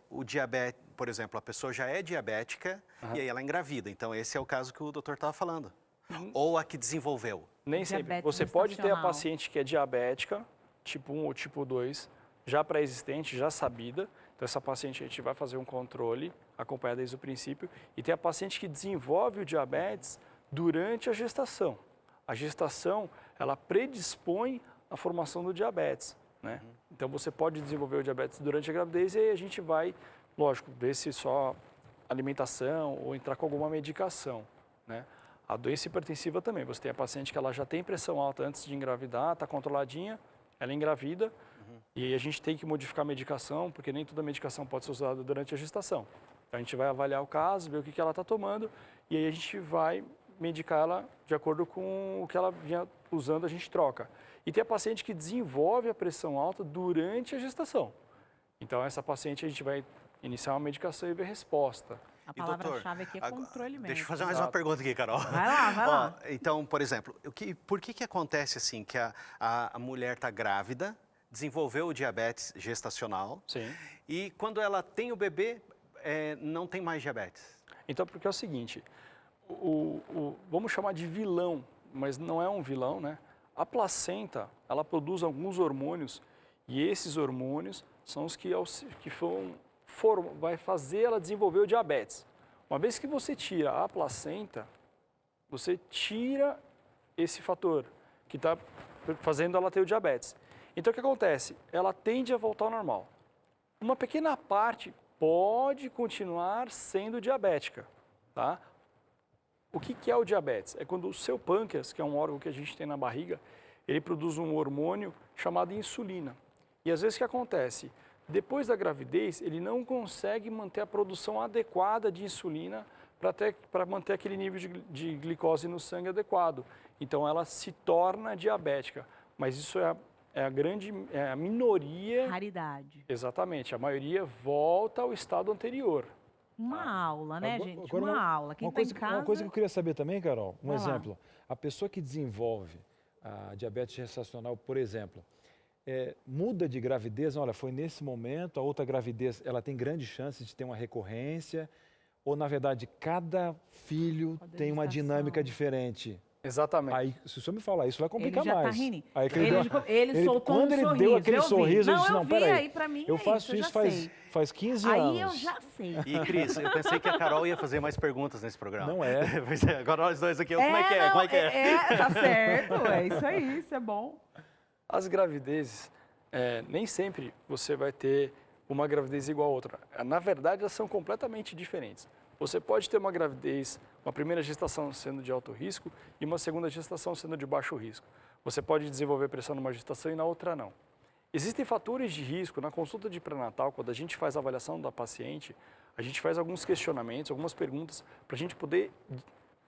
o diabetes, por exemplo, a pessoa já é diabética e aí ela engravida, então esse é o caso que o doutor estava falando. Ou a que desenvolveu. Nem sempre. Diabetes Você pode ter a gestacional. paciente que é diabética, tipo 1 ou tipo 2, já pré-existente, já sabida. Então, essa paciente a gente vai fazer um controle, acompanhar desde o princípio. E tem a paciente que desenvolve o diabetes durante a gestação. A gestação, ela predispõe à formação do diabetes, né? Então, você pode desenvolver o diabetes durante a gravidez e aí a gente vai, lógico, ver se só alimentação ou entrar com alguma medicação, né? A doença hipertensiva também. Você tem a paciente que ela já tem pressão alta antes de engravidar, está controladinha, ela engravida. E aí a gente tem que modificar a medicação, porque nem toda medicação pode ser usada durante a gestação. Então, a gente vai avaliar o caso, ver o que ela está tomando, e aí a gente vai medicar ela de acordo com o que ela vinha usando, a gente troca. E tem a paciente que desenvolve a pressão alta durante a gestação. Então, essa paciente a gente vai iniciar uma medicação e ver resposta. A E, doutor, palavra-chave aqui é controle mesmo. Deixa eu fazer mais uma pergunta aqui, Carol. Vai lá. Ó, então, por exemplo, por que acontece assim que a mulher está grávida, desenvolveu o diabetes gestacional Sim. e quando ela tem o bebê, não tem mais diabetes? Então, porque é o seguinte, vamos chamar de vilão, mas não é um vilão, né? A placenta, ela produz alguns hormônios e esses hormônios são os que vai fazer ela desenvolver o diabetes. Uma vez que você tira a placenta, você tira esse fator que está fazendo ela ter o diabetes. Então, o que acontece? Ela tende a voltar ao normal. Uma pequena parte pode continuar sendo diabética, tá? O que é o diabetes? É quando o seu pâncreas, que é um órgão que a gente tem na barriga, ele produz um hormônio chamado insulina. E às vezes o que acontece? Depois da gravidez, ele não consegue manter a produção adequada de insulina para manter aquele nível de glicose no sangue adequado. Então, ela se torna diabética. Mas isso é a minoria. Raridade. Exatamente. A maioria volta ao estado anterior. Uma aula, né, gente? Agora, Uma aula. Quem está em casa... Uma coisa que eu queria saber também, Carol, um Vai lá. exemplo. A pessoa que desenvolve a diabetes gestacional, por exemplo, muda de gravidez, olha, foi nesse momento, a outra gravidez, ela tem grande chance de ter uma recorrência, ou, na verdade, cada filho Pode tem uma gestação. dinâmica diferente. Exatamente. Aí, se o senhor me falar isso, vai complicar Ele já mais. tá rindo. Aí que Ele soltou quando um ele sorriso. deu aquele eu vi. sorriso, eu Não, disse, eu não, vi, peraí, aí pra mim eu é faço eu isso já sei. faz 15 Aí anos. eu já sei. E, Cris, eu pensei que a Carol ia fazer mais perguntas nesse programa. Não é. Pois é, agora nós dois aqui, como é que é? não, Como é que é? tá certo. É isso aí, isso é bom. As gravidezes, nem sempre você vai ter uma gravidez igual a outra. Na verdade, elas são completamente diferentes. Você pode ter uma gravidez, uma primeira gestação sendo de alto risco e uma segunda gestação sendo de baixo risco. Você pode desenvolver pressão numa gestação e na outra não. Existem fatores de risco. Na consulta de pré-natal, quando a gente faz a avaliação da paciente, a gente faz alguns questionamentos, algumas perguntas, para a gente poder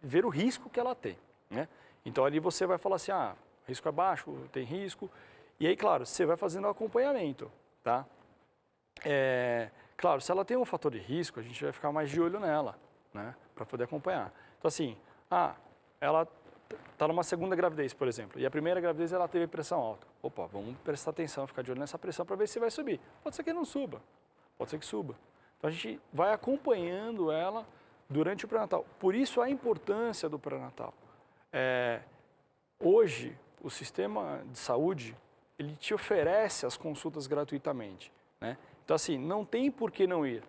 ver o risco que ela tem, né? Então, ali você vai falar assim, risco é baixo, tem risco. E aí, claro, você vai fazendo o acompanhamento, tá? Claro, se ela tem um fator de risco, a gente vai ficar mais de olho nela, né? Para poder acompanhar. Então, assim, ela está numa segunda gravidez, por exemplo, e a primeira gravidez ela teve pressão alta. Opa, vamos prestar atenção, ficar de olho nessa pressão para ver se vai subir. Pode ser que não suba, pode ser que suba. Então, a gente vai acompanhando ela durante o pré-natal. Por isso, a importância do pré-natal. Hoje, o sistema de saúde, ele te oferece as consultas gratuitamente, né? Então, assim, não tem por que não ir.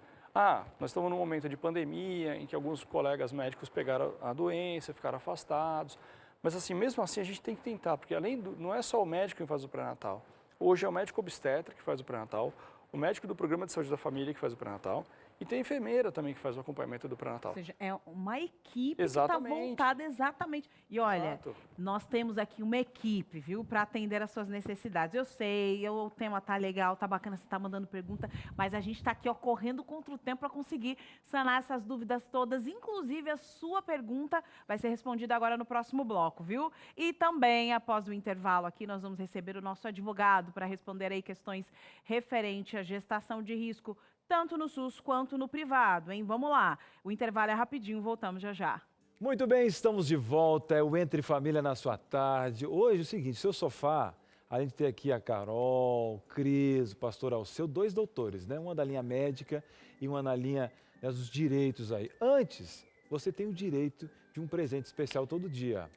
Nós estamos num momento de pandemia, em que alguns colegas médicos pegaram a doença, ficaram afastados. Mas, assim, mesmo assim, a gente tem que tentar, porque não é só o médico que faz o pré-natal. Hoje é o médico obstetra que faz o pré-natal, o médico do programa de saúde da família que faz o pré-natal, e tem a enfermeira também que faz o acompanhamento do pré-natal. Ou seja, é uma equipe Exatamente. que está voltada exatamente. E olha, Exato. nós temos aqui uma equipe, viu, para atender as suas necessidades. Eu sei, o tema tá legal, tá bacana, você tá mandando pergunta, mas a gente está aqui, ó, correndo contra o tempo para conseguir sanar essas dúvidas todas. Inclusive, a sua pergunta vai ser respondida agora no próximo bloco, viu? E também, após o intervalo aqui, nós vamos receber o nosso advogado para responder aí questões referentes à gestação de risco, tanto no SUS quanto no privado, hein? Vamos lá. O intervalo é rapidinho, voltamos já já. Muito bem, estamos de volta, é o Entre Família na sua tarde. Hoje é o seguinte, seu sofá, além de ter aqui a Carol, Cris, o pastor Alceu, 2 doutores, né? Uma da linha médica e uma na linha dos direitos aí. Antes, você tem o direito de um presente especial todo dia.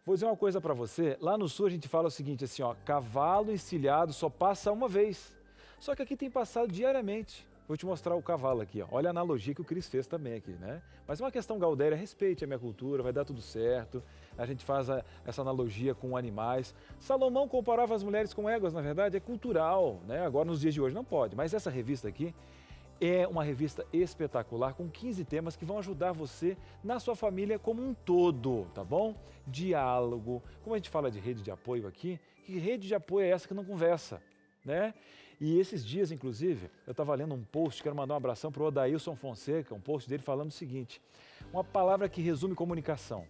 Vou dizer uma coisa para você, lá no Sul a gente fala o seguinte, assim, ó, cavalo encilhado só passa uma vez. Só que aqui tem passado diariamente. Vou te mostrar o cavalo aqui, ó. Olha a analogia que o Cris fez também aqui, né? Mas é uma questão gaudéria, respeite a minha cultura, vai dar tudo certo. A gente faz essa analogia com animais. Salomão comparava as mulheres com éguas, na verdade, é cultural, né? Agora, nos dias de hoje, não pode. Mas essa revista aqui é uma revista espetacular, com 15 temas que vão ajudar você na sua família como um todo, tá bom? Diálogo. Como a gente fala de rede de apoio aqui, que rede de apoio é essa que não conversa, né? E esses dias, inclusive, eu estava lendo um post, quero mandar um abração para o Odailson Fonseca, um post dele falando o seguinte, uma palavra que resume comunicação,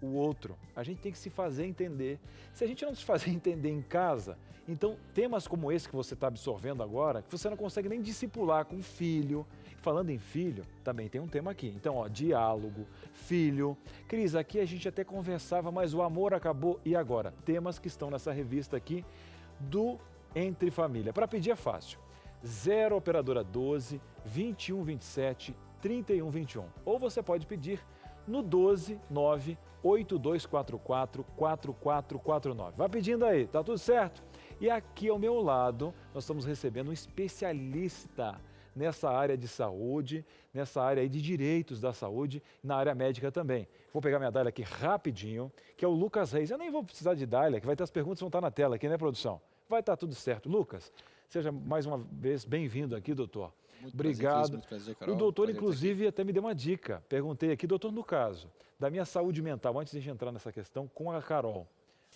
o outro. A gente tem que se fazer entender. Se a gente não se fazer entender em casa, então temas como esse que você está absorvendo agora, que você não consegue nem discipular com filho. Falando em filho, também tem um tema aqui. Então, ó, diálogo, filho. Cris, aqui a gente até conversava, mas o amor acabou. E agora? Temas que estão nessa revista aqui do Entre Família. Para pedir é fácil. 0 operadora 12 21 27 31 21. Ou você pode pedir no 12 9 8244 4449. Vai pedindo aí, tá tudo certo? E aqui ao meu lado, nós estamos recebendo um especialista nessa área de saúde, nessa área aí de direitos da saúde, na área médica também. Vou pegar minha dália aqui rapidinho, que é o Lucas Reis. Eu nem vou precisar de dália, que vai ter as perguntas, vão estar na tela aqui, né, produção? Vai estar tudo certo. Lucas, seja mais uma vez bem-vindo aqui, doutor. Muito Obrigado. Prazer, muito prazer, Carol. O doutor, Prazer inclusive, até me deu uma dica. Perguntei aqui, doutor, no caso da minha saúde mental, antes de a gente entrar nessa questão, com a Carol.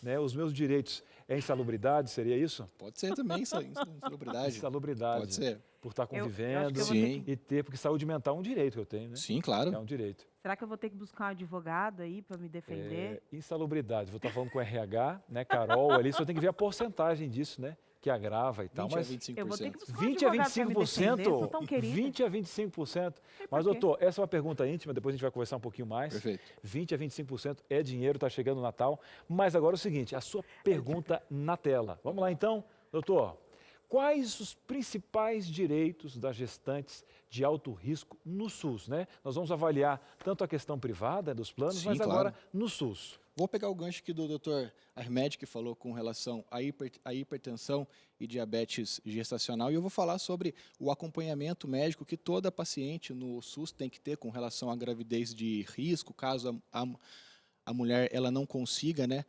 né? Os meus direitos é insalubridade, seria isso? Pode ser também, insalubridade. Insalubridade. Pode ser. Por estar eu acho convivendo que eu vou Sim. e ter, porque saúde mental é um direito que eu tenho, né? Sim, claro. É um direito. Será que eu vou ter que buscar um advogado aí para me defender? Insalubridade, vou estar falando com o RH, né? Carol ali, só tem que ver a porcentagem disso, né? Que agrava e tal. 20 a Mas 25%. Eu vou ter que buscar um 20 a advogado pra me defender, sou tão 25%? querida. 20 a 25%. Mas, por quê. doutor, essa é uma pergunta íntima, depois a gente vai conversar um pouquinho mais. Perfeito. 20 a 25% é dinheiro, está chegando o Natal. Mas agora é o seguinte, a sua pergunta na tela. Vamos lá então, doutor. Quais os principais direitos das gestantes de alto risco no SUS, né? Nós vamos avaliar tanto a questão privada dos planos, Sim, mas claro. agora no SUS. Vou pegar o gancho aqui do Dr. Ahmed, que falou com relação à hipertensão e diabetes gestacional, e eu vou falar sobre o acompanhamento médico que toda paciente no SUS tem que ter com relação à gravidez de risco, caso a mulher ela não consiga, né,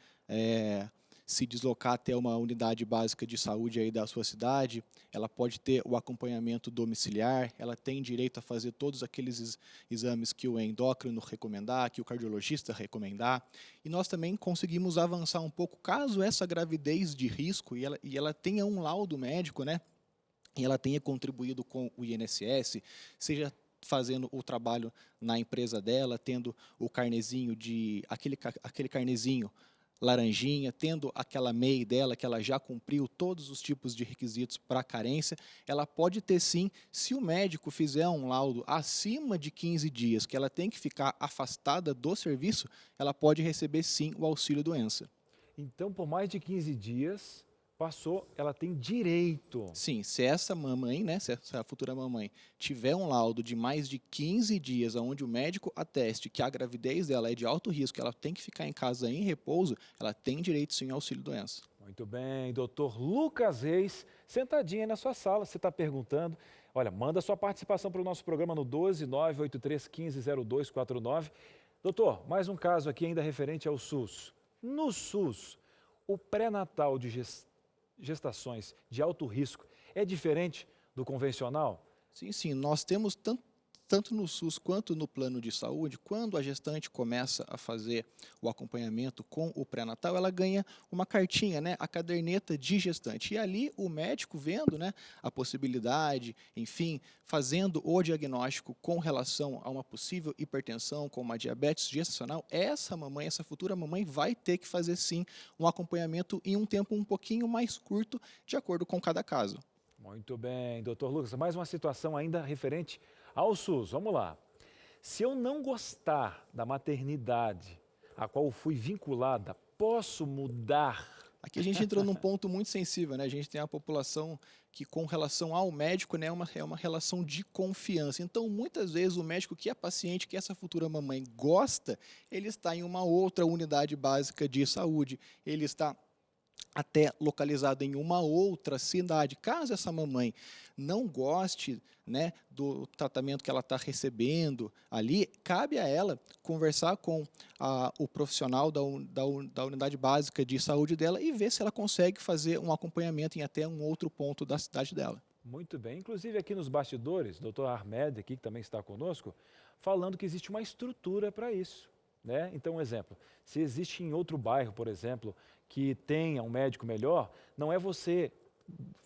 se deslocar até uma unidade básica de saúde aí da sua cidade, ela pode ter o acompanhamento domiciliar, ela tem direito a fazer todos aqueles exames que o endócrino recomendar, que o cardiologista recomendar, e nós também conseguimos avançar um pouco, caso essa gravidez de risco e ela tenha um laudo médico, né, e ela tenha contribuído com o INSS, seja fazendo o trabalho na empresa dela, tendo o carnezinho aquele carnezinho laranjinha, tendo aquela MEI dela, que ela já cumpriu todos os tipos de requisitos para carência, ela pode ter sim, se o médico fizer um laudo acima de 15 dias, que ela tem que ficar afastada do serviço, ela pode receber sim o auxílio-doença. Então, por mais de 15 dias, passou, ela tem direito. Sim, se essa mamãe, né, se essa futura mamãe tiver um laudo de mais de 15 dias, onde o médico ateste que a gravidez dela é de alto risco, ela tem que ficar em casa em repouso, ela tem direito sim ao auxílio-doença. Muito bem, doutor Lucas Reis, sentadinho aí na sua sala, você está perguntando. Olha, manda sua participação para o nosso programa no 12983150249. Doutor, mais um caso aqui ainda referente ao SUS. No SUS, o pré-natal de gestações de alto risco é diferente do convencional? Sim, sim, nós temos tanto no SUS quanto no plano de saúde, quando a gestante começa a fazer o acompanhamento com o pré-natal, ela ganha uma cartinha, né, a caderneta de gestante. E ali o médico vendo, né, a possibilidade, enfim, fazendo o diagnóstico com relação a uma possível hipertensão, com uma diabetes gestacional, essa mamãe, essa futura mamãe vai ter que fazer sim um acompanhamento em um tempo um pouquinho mais curto, de acordo com cada caso. Muito bem, doutor Lucas, mais uma situação ainda referente ao SUS, vamos lá. Se eu não gostar da maternidade a qual fui vinculada, posso mudar? Aqui a gente entrou num ponto muito sensível, né? A gente tem a população que, com relação ao médico, né, é uma relação de confiança. Então, muitas vezes, o médico que a paciente, que essa futura mamãe gosta, ele está em uma outra unidade básica de saúde, ele está até localizado em uma outra cidade. Caso essa mamãe não goste, né, do tratamento que ela está recebendo ali, cabe a ela conversar com o profissional da unidade básica de saúde dela e ver se ela consegue fazer um acompanhamento em até um outro ponto da cidade dela. Muito bem. Inclusive aqui nos bastidores, doutor Ahmed, aqui, que também está conosco, falando que existe uma estrutura para isso, né? Então, um exemplo, se existe em outro bairro, por exemplo, que tenha um médico melhor, não é você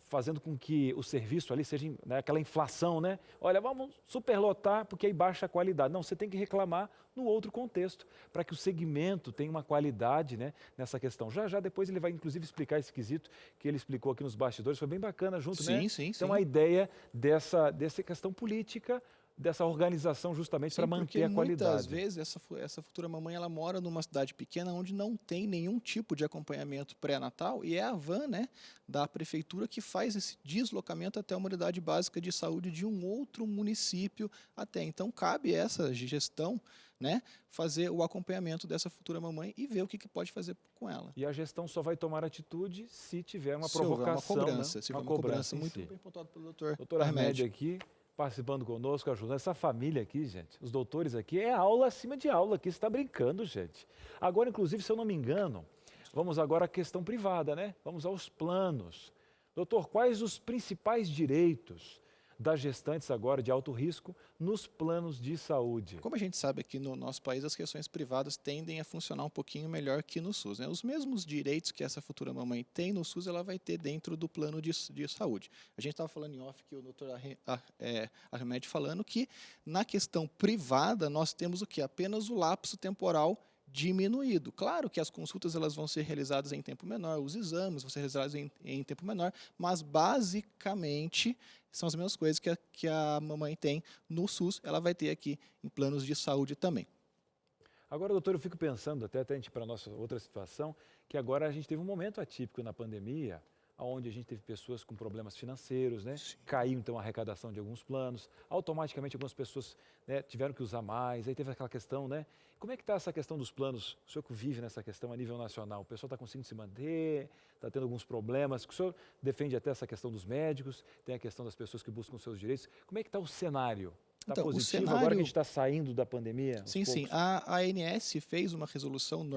fazendo com que o serviço ali seja, né, aquela inflação, né? Olha, vamos superlotar porque aí baixa a qualidade. Não, você tem que reclamar no outro contexto, para que o segmento tenha uma qualidade, né, nessa questão. Já depois ele vai, inclusive, explicar esse quesito que ele explicou aqui nos bastidores, foi bem bacana junto, né? Sim, sim. Então, a ideia dessa questão política, dessa organização justamente para manter a qualidade. Muitas vezes essa futura mamãe ela mora numa cidade pequena onde não tem nenhum tipo de acompanhamento pré-natal e é a van, né, da prefeitura que faz esse deslocamento até uma unidade básica de saúde de um outro município até. Então cabe essa gestão, né, fazer o acompanhamento dessa futura mamãe e ver o que pode fazer com ela. E a gestão só vai tomar atitude se tiver uma Se houver provocação, uma cobrança, né? se houver uma cobrança muito bem pontuado pelo doutor Ahmed aqui, participando conosco, ajudando. Essa família aqui, gente, os doutores aqui, é aula acima de aula aqui, você está brincando, gente. Agora, inclusive, se eu não me engano, vamos agora à questão privada, né? Vamos aos planos. Doutor, quais os principais direitos das gestantes agora de alto risco nos planos de saúde? Como a gente sabe aqui no nosso país, as questões privadas tendem a funcionar um pouquinho melhor que no SUS, né? Os mesmos direitos que essa futura mamãe tem no SUS, ela vai ter dentro do plano de saúde. A gente estava falando em off que o doutor Ahmed falando que na questão privada nós temos o quê? Apenas o lapso temporal diminuído. Claro que as consultas elas vão ser realizadas em tempo menor, os exames vão ser realizados em tempo menor, mas basicamente são as mesmas coisas que a mamãe tem no SUS, ela vai ter aqui em planos de saúde também. Agora, doutor, eu fico pensando, até a gente para a nossa outra situação, que agora a gente teve um momento atípico na pandemia, onde a gente teve pessoas com problemas financeiros, né? Caiu então a arrecadação de alguns planos, automaticamente algumas pessoas, né, tiveram que usar mais, aí teve aquela questão, né? Como é que está essa questão dos planos? O senhor que vive nessa questão a nível nacional, o pessoal está conseguindo se manter, está tendo alguns problemas, o senhor defende até essa questão dos médicos, tem a questão das pessoas que buscam seus direitos, como é que está o cenário? Está então, positivo agora que a gente está saindo da pandemia? Sim, sim. A ANS fez uma resolução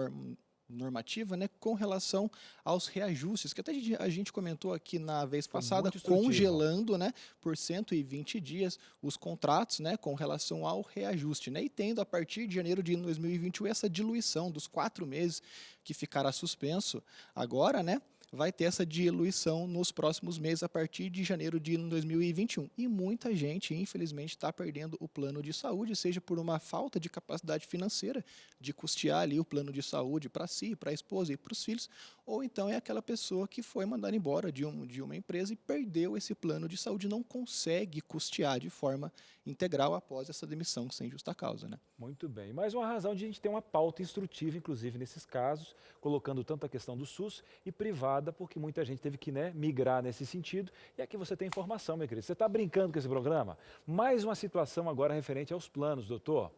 normativa, né, com relação aos reajustes, que até a gente comentou aqui na vez passada, congelando, né, por 120 dias os contratos, né, com relação ao reajuste, né, e tendo a partir de janeiro de 2021 essa diluição dos 4 meses que ficará suspenso agora, né, vai ter essa diluição nos próximos meses a partir de janeiro de 2021. E muita gente, infelizmente, está perdendo o plano de saúde, seja por uma falta de capacidade financeira de custear ali o plano de saúde para si, para a esposa e para os filhos, ou então é aquela pessoa que foi mandada embora de uma empresa e perdeu esse plano de saúde, não consegue custear de forma integral após essa demissão sem justa causa, né? Muito bem. Mais uma razão de a gente ter uma pauta instrutiva, inclusive nesses casos, colocando tanto a questão do SUS e privada, porque muita gente teve que, né, migrar nesse sentido. E aqui você tem informação, meu querido. Você está brincando com esse programa? Mais uma situação agora referente aos planos, doutor.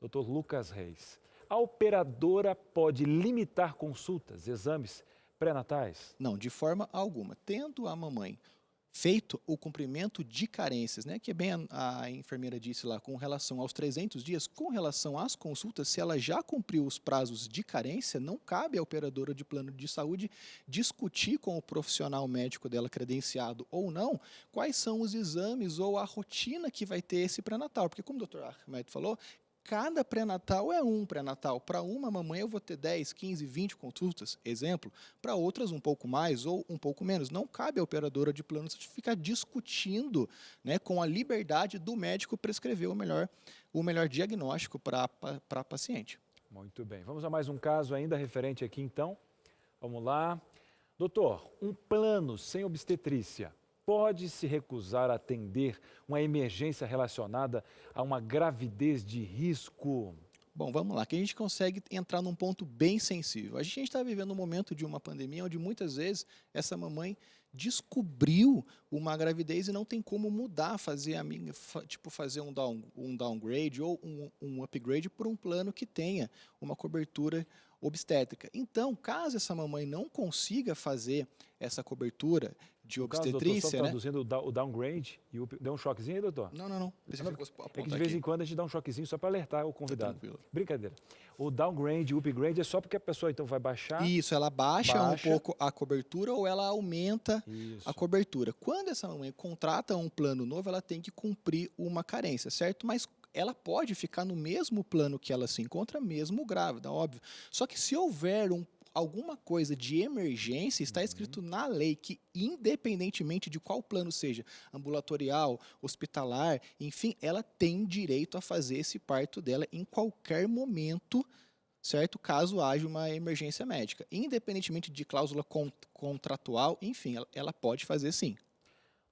Doutor Lucas Reis. A operadora pode limitar consultas, exames pré-natais? Não, de forma alguma. Tendo a mamãe feito o cumprimento de carências, né, que é bem a enfermeira disse lá, com relação aos 300 dias, com relação às consultas, se ela já cumpriu os prazos de carência, não cabe à operadora de plano de saúde discutir com o profissional médico dela, credenciado ou não, quais são os exames ou a rotina que vai ter esse pré-natal, porque como o doutor Ahmed falou, cada pré-natal é um pré-natal. Para uma mamãe eu vou ter 10, 15, 20 consultas, exemplo. Para outras um pouco mais ou um pouco menos. Não cabe à operadora de plano ficar discutindo, né, com a liberdade do médico prescrever o melhor diagnóstico para a paciente. Muito bem. Vamos a mais um caso ainda referente aqui então. Vamos lá. Doutor, um plano sem obstetrícia pode se recusar a atender uma emergência relacionada a uma gravidez de risco? Bom, vamos lá, que a gente consegue entrar num ponto bem sensível. A gente está vivendo um momento de uma pandemia onde muitas vezes essa mamãe descobriu uma gravidez e não tem como mudar, fazer um downgrade ou um upgrade por um plano que tenha uma cobertura obstétrica. Então, caso essa mamãe não consiga fazer essa cobertura de obstetrícia, doutor, traduzindo o downgrade, e deu um choquezinho aí, doutor? Não. É que de vez em quando a gente dá um choquezinho só para alertar o convidado. Tranquilo. Brincadeira. O downgrade, o upgrade é só porque a pessoa então vai baixar? Isso, ela baixa um pouco a cobertura ou ela aumenta a cobertura. Quando essa mamãe contrata um plano novo, ela tem que cumprir uma carência, certo? Mas ela pode ficar no mesmo plano que ela se encontra, mesmo grávida, óbvio. Só que se houver alguma coisa de emergência, está escrito na lei que, independentemente de qual plano seja, ambulatorial, hospitalar, enfim, ela tem direito a fazer esse parto dela em qualquer momento, certo? Caso haja uma emergência médica. Independentemente de cláusula contratual, enfim, ela pode fazer sim.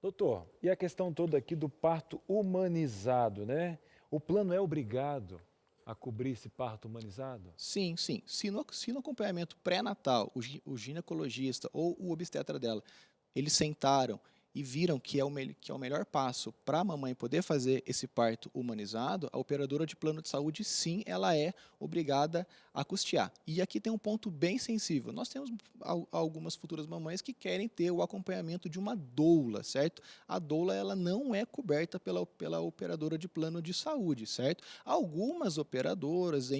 Doutor, e a questão toda aqui do parto humanizado, né? O plano é obrigado a cobrir esse parto humanizado? Sim. Se no acompanhamento pré-natal, o ginecologista ou o obstetra dela, eles sentaram e viram que é o melhor passo para a mamãe poder fazer esse parto humanizado, a operadora de plano de saúde, sim, ela é obrigada a custear. E aqui tem um ponto bem sensível. Nós temos algumas futuras mamães que querem ter o acompanhamento de uma doula, certo? A doula, ela não é coberta pela operadora de plano de saúde, certo? Algumas operadoras,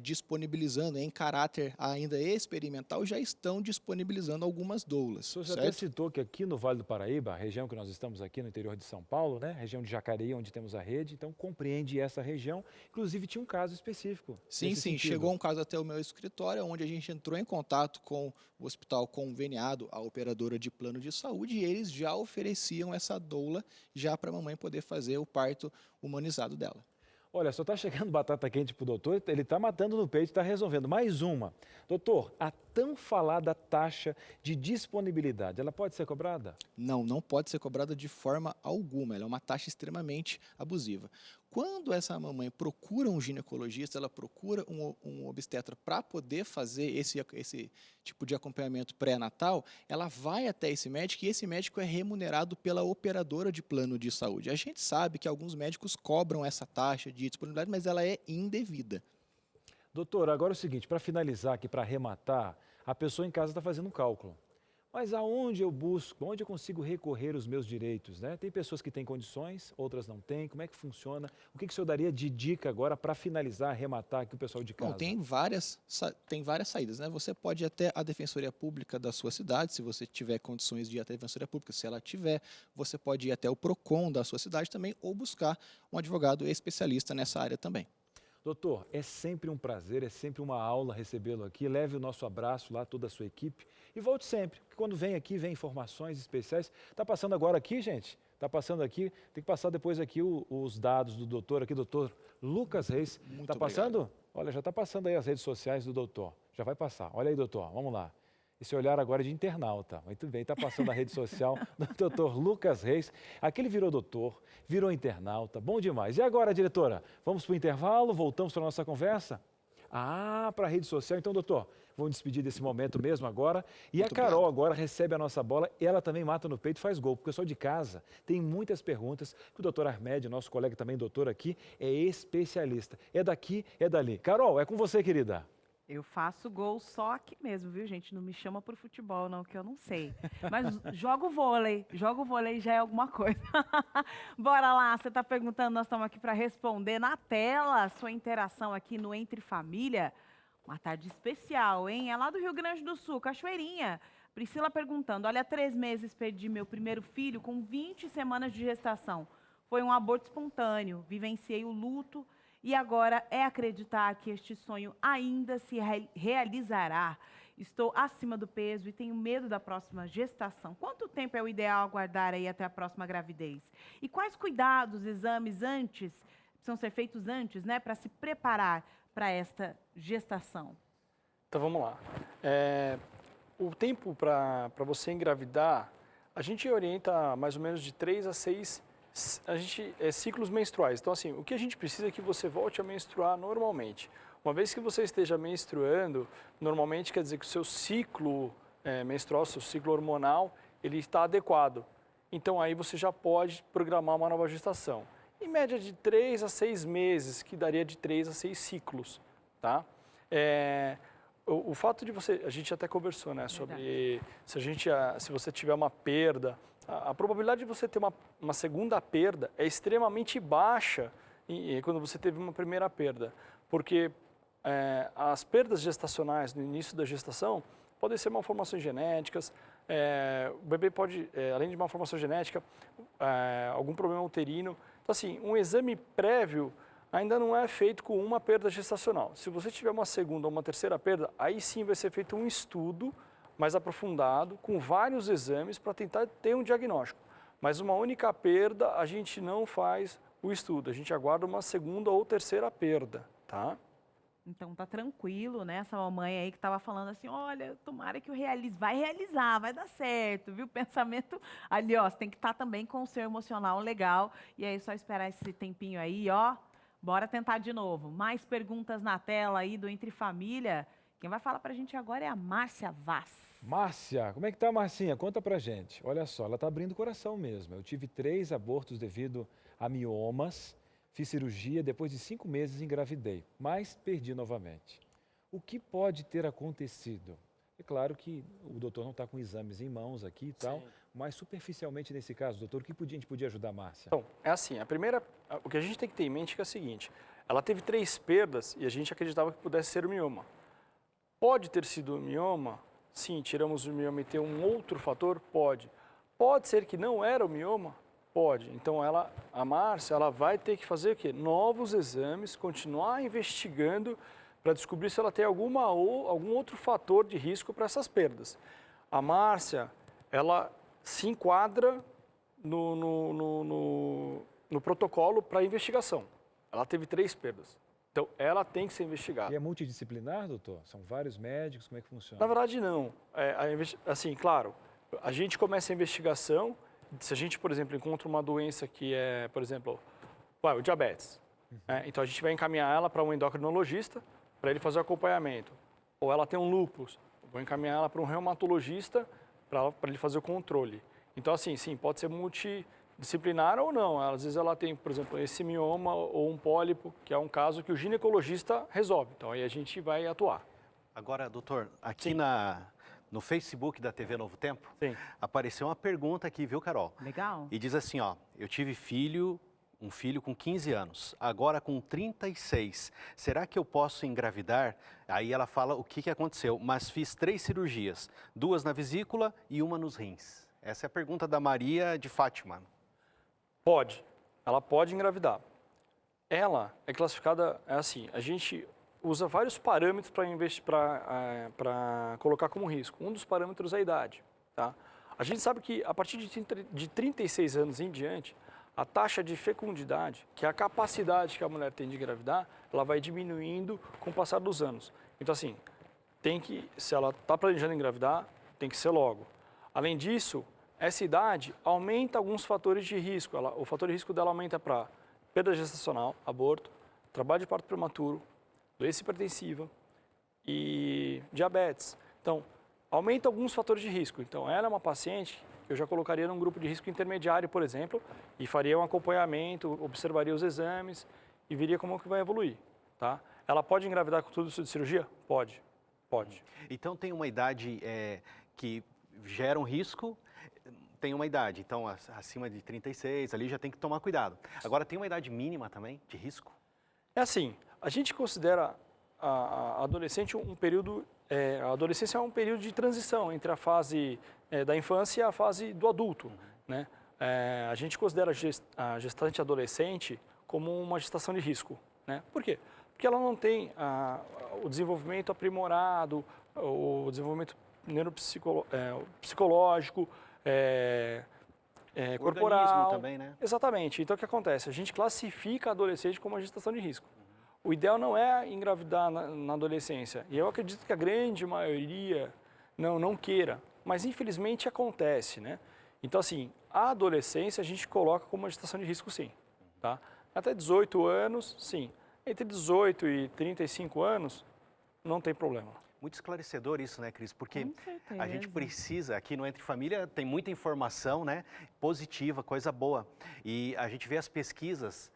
disponibilizando em caráter ainda experimental, já estão disponibilizando algumas doulas. O senhor até citou que aqui no Vale do Paraíba, a região que nós estamos aqui no interior de São Paulo, né? Região de Jacareí, onde temos a rede, então compreende essa região. Inclusive tinha um caso específico. Sim, chegou um caso até o meu escritório, onde a gente entrou em contato com o hospital conveniado, a operadora de plano de saúde, e eles já ofereciam essa doula já para a mamãe poder fazer o parto humanizado dela. Olha, só está chegando batata quente para o doutor, ele está matando no peito, está resolvendo. Mais uma. Doutor, a tão falada taxa de disponibilidade, ela pode ser cobrada? Não, não pode ser cobrada de forma alguma, ela é uma taxa extremamente abusiva. Quando essa mamãe procura um ginecologista, ela procura um obstetra para poder fazer esse tipo de acompanhamento pré-natal, ela vai até esse médico e esse médico é remunerado pela operadora de plano de saúde. A gente sabe que alguns médicos cobram essa taxa de disponibilidade, mas ela é indevida. Doutor, agora é o seguinte, para finalizar aqui, para arrematar, a pessoa em casa está fazendo um cálculo. Mas aonde eu busco, onde eu consigo recorrer os meus direitos, né? Tem pessoas que têm condições, outras não têm. Como é que funciona? O que o senhor daria de dica agora para finalizar, arrematar aqui o pessoal de casa? Bom, tem várias saídas, né? Você pode ir até a Defensoria Pública da sua cidade, se você tiver condições de ir até a Defensoria Pública, se ela tiver. Você pode ir até o PROCON da sua cidade também, ou buscar um advogado especialista nessa área também. Doutor, é sempre um prazer, é sempre uma aula recebê-lo aqui. Leve o nosso abraço lá, toda a sua equipe. E volte sempre, porque quando vem aqui, vem informações especiais. Está passando agora aqui, gente? Está passando aqui. Tem que passar depois aqui os dados do doutor aqui, doutor Lucas Reis. Está passando? Olha, já está passando aí as redes sociais do doutor. Já vai passar. Olha aí, doutor, vamos lá. Esse olhar agora é de internauta. Muito bem, está passando a rede social do doutor Lucas Reis. Aqui ele virou doutor, virou internauta, bom demais. E agora, diretora, vamos para o intervalo, voltamos para a nossa conversa? Para a rede social. Então, doutor, vamos despedir desse momento mesmo agora. E a Carol agora recebe a nossa bola, ela também mata no peito e faz gol. Porque o pessoal de casa tem muitas perguntas que o doutor Armed, nosso colega também doutor aqui, é especialista. É daqui, é dali. Carol, é com você, querida. Eu faço gol só aqui mesmo, viu, gente? Não me chama pro futebol, não, que eu não sei. Mas jogo vôlei já é alguma coisa. Bora lá, você tá perguntando, nós estamos aqui para responder na tela, sua interação aqui no Entre Família. Uma tarde especial, hein? É lá do Rio Grande do Sul, Cachoeirinha. Priscila perguntando, olha, há 3 meses perdi meu primeiro filho com 20 semanas de gestação. Foi um aborto espontâneo, vivenciei o luto. E agora é acreditar que este sonho ainda se realizará. Estou acima do peso e tenho medo da próxima gestação. Quanto tempo é o ideal aguardar aí até a próxima gravidez? E quais cuidados, exames precisam ser feitos antes, né, para se preparar para esta gestação? Então vamos lá. O tempo para você engravidar, a gente orienta mais ou menos de 3 a 6 ciclos menstruais. Então, assim, o que a gente precisa é que você volte a menstruar normalmente. Uma vez que você esteja menstruando, normalmente quer dizer que o seu ciclo menstrual, seu ciclo hormonal, ele está adequado. Então, aí você já pode programar uma nova gestação. Em média de 3 a 6 meses, que daria de 3 a 6 ciclos, tá? O fato de você, a gente até conversou, né, sobre se você tiver uma perda, a probabilidade de você ter uma segunda perda é extremamente baixa quando você teve uma primeira perda, porque as perdas gestacionais no início da gestação podem ser malformações genéticas, o bebê pode, além de malformação genética, algum problema uterino. Então, assim, um exame prévio ainda não é feito com uma perda gestacional. Se você tiver uma segunda ou uma terceira perda, aí sim vai ser feito um estudo mais aprofundado, com vários exames para tentar ter um diagnóstico. Mas uma única perda, a gente não faz o estudo, a gente aguarda uma segunda ou terceira perda, tá? Então tá tranquilo, né? Essa mamãe aí que estava falando assim, olha, tomara que eu realize, vai realizar, vai dar certo, viu? Pensamento ali, ó, você tem que estar também com o seu emocional legal, e aí só esperar esse tempinho aí, ó, bora tentar de novo. Mais perguntas na tela aí do Entre Família. Quem vai falar pra gente agora é a Márcia Vaz. Márcia, como é que tá, Marcinha? Conta pra gente. Olha só, ela tá abrindo o coração mesmo. Eu tive 3 abortos devido a miomas, fiz cirurgia, depois de 5 meses engravidei, mas perdi novamente. O que pode ter acontecido? É claro que o doutor não está com exames em mãos aqui e tal, mas superficialmente nesse caso, doutor, o que a gente podia ajudar a Márcia? Então, é assim, o que a gente tem que ter em mente é o seguinte, ela teve 3 perdas e a gente acreditava que pudesse ser o mioma. Pode ter sido o mioma? Sim, tiramos o mioma e ter um outro fator? Pode. Pode ser que não era o mioma? Pode. Então, a Márcia, ela vai ter que fazer o quê? Novos exames, continuar investigando para descobrir se ela tem algum outro fator de risco para essas perdas. A Márcia, ela se enquadra no protocolo para investigação. Ela teve 3 perdas. Então, ela tem que ser investigada. E é multidisciplinar, doutor? São vários médicos? Como é que funciona? Na verdade, não. Assim, claro, a gente começa a investigação. Se a gente, por exemplo, encontra uma doença que é, por exemplo, o diabetes, então a gente vai encaminhar ela para um endocrinologista para ele fazer o acompanhamento. Ou ela tem um lúpus, vou encaminhar ela para um reumatologista para ele fazer o controle. Então, assim, sim, pode ser multidisciplinar ou não. Às vezes ela tem, por exemplo, esse mioma ou um pólipo, que é um caso que o ginecologista resolve. Então, aí a gente vai atuar. Agora, doutor, aqui Sim. no Facebook da TV Novo Tempo, Sim. apareceu uma pergunta aqui, viu, Carol? Legal. E diz assim, ó, eu tive um filho com 15 anos, agora com 36. Será que eu posso engravidar? Aí ela fala o que aconteceu, mas fiz 3 cirurgias, 2 na vesícula e 1 nos rins. Essa é a pergunta da Maria de Fátima. Pode. Ela pode engravidar. Ela é classificada, assim, a gente usa vários parâmetros para colocar como risco. Um dos parâmetros é a idade. Tá? A gente sabe que a partir de 36 anos em diante, a taxa de fecundidade, que é a capacidade que a mulher tem de engravidar, ela vai diminuindo com o passar dos anos. Então, assim, se ela está planejando engravidar, tem que ser logo. Além disso, essa idade aumenta alguns fatores de risco. O fator de risco dela aumenta para perda gestacional, aborto, trabalho de parto prematuro, doença hipertensiva e diabetes. Então, aumenta alguns fatores de risco. Então, ela é uma paciente que eu já colocaria num grupo de risco intermediário, por exemplo, e faria um acompanhamento, observaria os exames e veria como que vai evoluir, tá? Ela pode engravidar com tudo isso de cirurgia? Pode, pode. Então, tem uma idade que gera um risco, tem uma idade, então acima de 36, ali já tem que tomar cuidado. Agora, tem uma idade mínima também de risco? É assim, a gente considera a adolescente um período, a adolescência é um período de transição entre a fase da infância e a fase do adulto, né? A gente considera a gestante adolescente como uma gestação de risco, né? Por quê? Porque ela não tem o desenvolvimento aprimorado, o desenvolvimento psicológico, corporal. Organismo também, né? Exatamente. Então, o que acontece? A gente classifica a adolescente como uma gestação de risco. O ideal não é engravidar na adolescência. E eu acredito que a grande maioria não queira. Mas, infelizmente, acontece, né? Então, assim, a adolescência a gente coloca como uma gestação de risco, sim. Tá? Até 18 anos, sim. Entre 18 e 35 anos, não tem problema. Muito esclarecedor isso, né, Cris? Porque Com certeza. a gente precisa, aqui no Entre Família, tem muita informação, né, positiva, coisa boa. E a gente vê as pesquisas,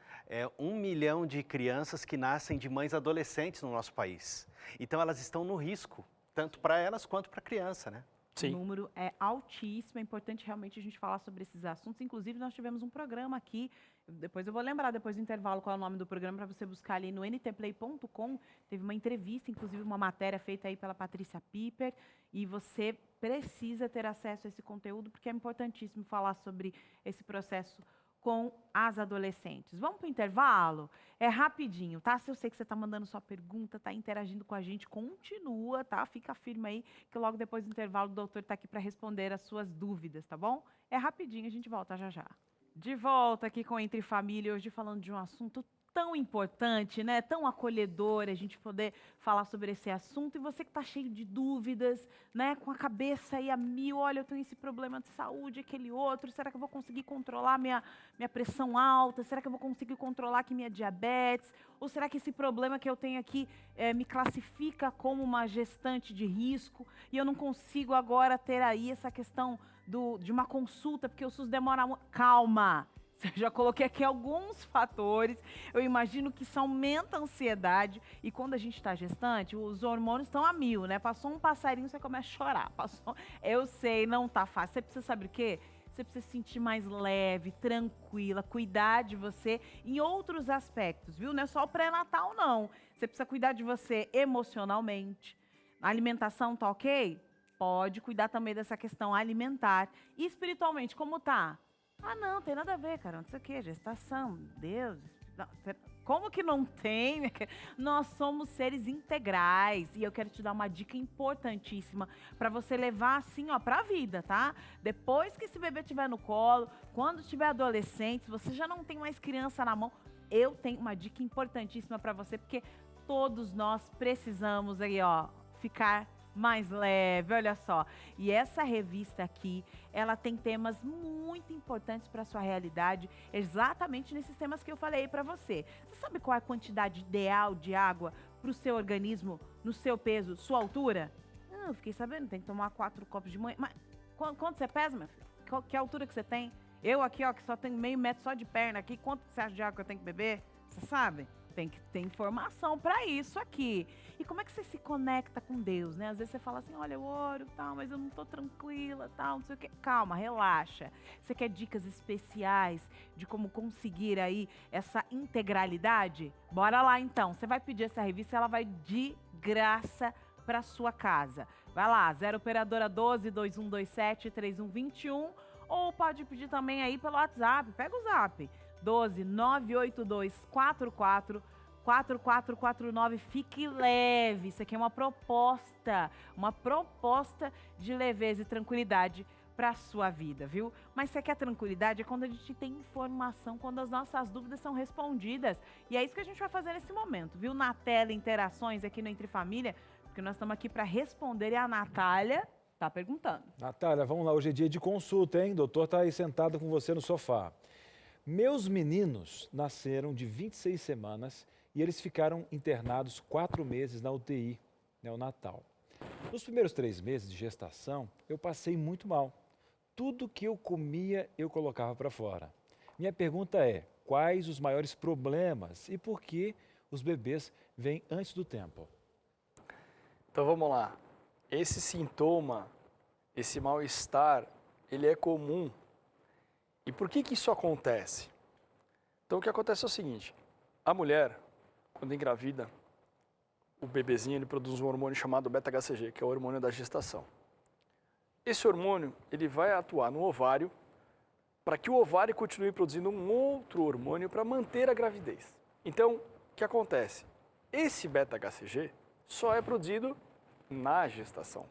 1 milhão de crianças que nascem de mães adolescentes no nosso país. Então, elas estão no risco, tanto para elas quanto para a criança, né? Sim. O número é altíssimo, é importante realmente a gente falar sobre esses assuntos. Inclusive, nós tivemos um programa aqui, depois eu vou lembrar, depois do intervalo, qual é o nome do programa, para você buscar ali no ntplay.com. Teve uma entrevista, inclusive uma matéria feita aí pela Patrícia Piper, e você precisa ter acesso a esse conteúdo, porque é importantíssimo falar sobre esse processo com as adolescentes. Vamos para o intervalo? É rapidinho, tá? Se eu sei que você está mandando sua pergunta, está interagindo com a gente, continua, tá? Fica firme aí, que logo depois do intervalo o doutor está aqui para responder as suas dúvidas, tá bom? É rapidinho, a gente volta já já. De volta aqui com Entre Família, hoje falando de um assunto tão importante, né? Tão acolhedor a gente poder falar sobre esse assunto. E você que está cheio de dúvidas, né? Com a cabeça aí a mil, olha, eu tenho esse problema de saúde, aquele outro, será que eu vou conseguir controlar minha pressão alta? Será que eu vou conseguir controlar aqui minha diabetes? Ou será que esse problema que eu tenho aqui me classifica como uma gestante de risco e eu não consigo agora ter aí essa questão de uma consulta, porque o SUS demora muito? Calma! Eu já coloquei aqui alguns fatores, eu imagino que isso aumenta a ansiedade e quando a gente está gestante, os hormônios estão a mil, né? Passou um passarinho, você começa a chorar. Eu sei, não tá fácil. Você precisa saber o quê? Você precisa se sentir mais leve, tranquila, cuidar de você em outros aspectos, viu? Não é só o pré-natal, não. Você precisa cuidar de você emocionalmente. A alimentação tá ok? pode cuidar também dessa questão alimentar. E espiritualmente, como tá? Ah, não, tem nada a ver, cara. Não sei o que, gestação, Deus. Não, como que não tem? Nós somos seres integrais. E eu quero te dar uma dica importantíssima para você levar assim, ó, pra vida, tá? Depois que esse bebê estiver no colo, quando tiver adolescente, se você já não tem mais criança na mão, eu tenho uma dica importantíssima para você, porque todos nós precisamos aí, ó, ficar mais leve, olha só. E essa revista aqui, ela tem temas muito importantes para a sua realidade, exatamente nesses temas que eu falei para você. Você sabe qual é a quantidade ideal de água para o seu organismo, no seu peso, sua altura? Eu fiquei sabendo, tem que tomar 4 copos de manhã. Mas quanto você pesa, meu filho? Que altura que você tem? Eu aqui, ó, que só tenho meio metro só de perna aqui, quanto você acha de água que eu tenho que beber? Você sabe? Tem que ter informação para isso aqui. E como é que você se conecta com Deus, né? Às vezes você fala assim, olha, eu oro, tal, mas eu não tô tranquila, tal, não sei o quê. Calma, relaxa. Você quer dicas especiais de como conseguir aí essa integralidade? Bora lá, então. Você vai pedir essa revista, ela vai de graça para sua casa. Vai lá, 0 operadora 12 2127 3121, ou pode pedir também aí pelo WhatsApp. Pega o Zap. 12 982 44 4449. Fique leve. Isso aqui é uma proposta de leveza e tranquilidade para a sua vida, viu? Mas você quer tranquilidade é quando a gente tem informação, quando as nossas dúvidas são respondidas. E é isso que a gente vai fazer nesse momento, viu? Na tela, interações aqui no Entre Família, porque nós estamos aqui para responder e a Natália tá perguntando. Natália, vamos lá. Hoje é dia de consulta, hein? O doutor está aí sentado com você no sofá. Meus meninos nasceram de 26 semanas e eles ficaram internados 4 meses na UTI neonatal. Nos primeiros 3 meses de gestação, eu passei muito mal. Tudo que eu comia, eu colocava para fora. Minha pergunta é, quais os maiores problemas e por que os bebês vêm antes do tempo? Então vamos lá. Esse sintoma, esse mal-estar, ele é comum. E por que isso acontece? Então o que acontece é o seguinte, a mulher, quando engravida, o bebezinho ele produz um hormônio chamado beta-HCG, que é o hormônio da gestação. Esse hormônio ele vai atuar no ovário para que o ovário continue produzindo um outro hormônio para manter a gravidez. Então, o que acontece? Esse beta-HCG só é produzido na gestação.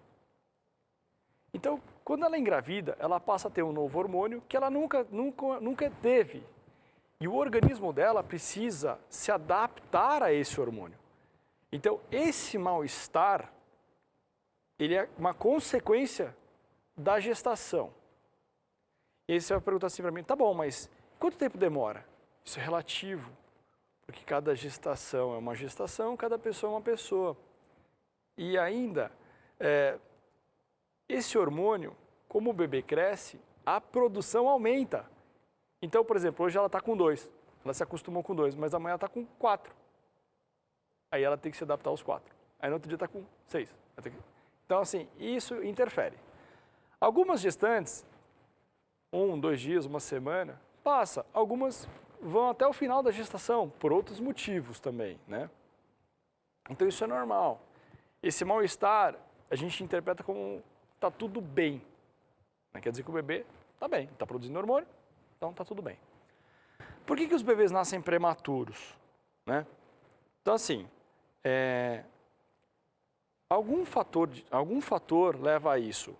Então, quando ela engravida, ela passa a ter um novo hormônio que ela nunca teve. E o organismo dela precisa se adaptar a esse hormônio. Então, esse mal-estar, ele é uma consequência da gestação. E aí você vai perguntar assim para mim, tá bom, mas quanto tempo demora? Isso é relativo, porque cada gestação é uma gestação, cada pessoa é uma pessoa. E ainda, esse hormônio, como o bebê cresce, a produção aumenta. Então, por exemplo, hoje ela está com 2, ela se acostumou com 2, mas amanhã ela está com 4. Aí ela tem que se adaptar aos 4. Aí no outro dia está com 6. Então, assim, isso interfere. Algumas gestantes, 1, 2 dias, uma semana, passa. Algumas vão até o final da gestação, por outros motivos também, né? Então, isso é normal. Esse mal-estar, a gente interpreta como está tudo bem. Não quer dizer que o bebê está bem, está produzindo hormônio, então está tudo bem. Por que os bebês nascem prematuros? Né? Então, assim, algum fator leva a isso.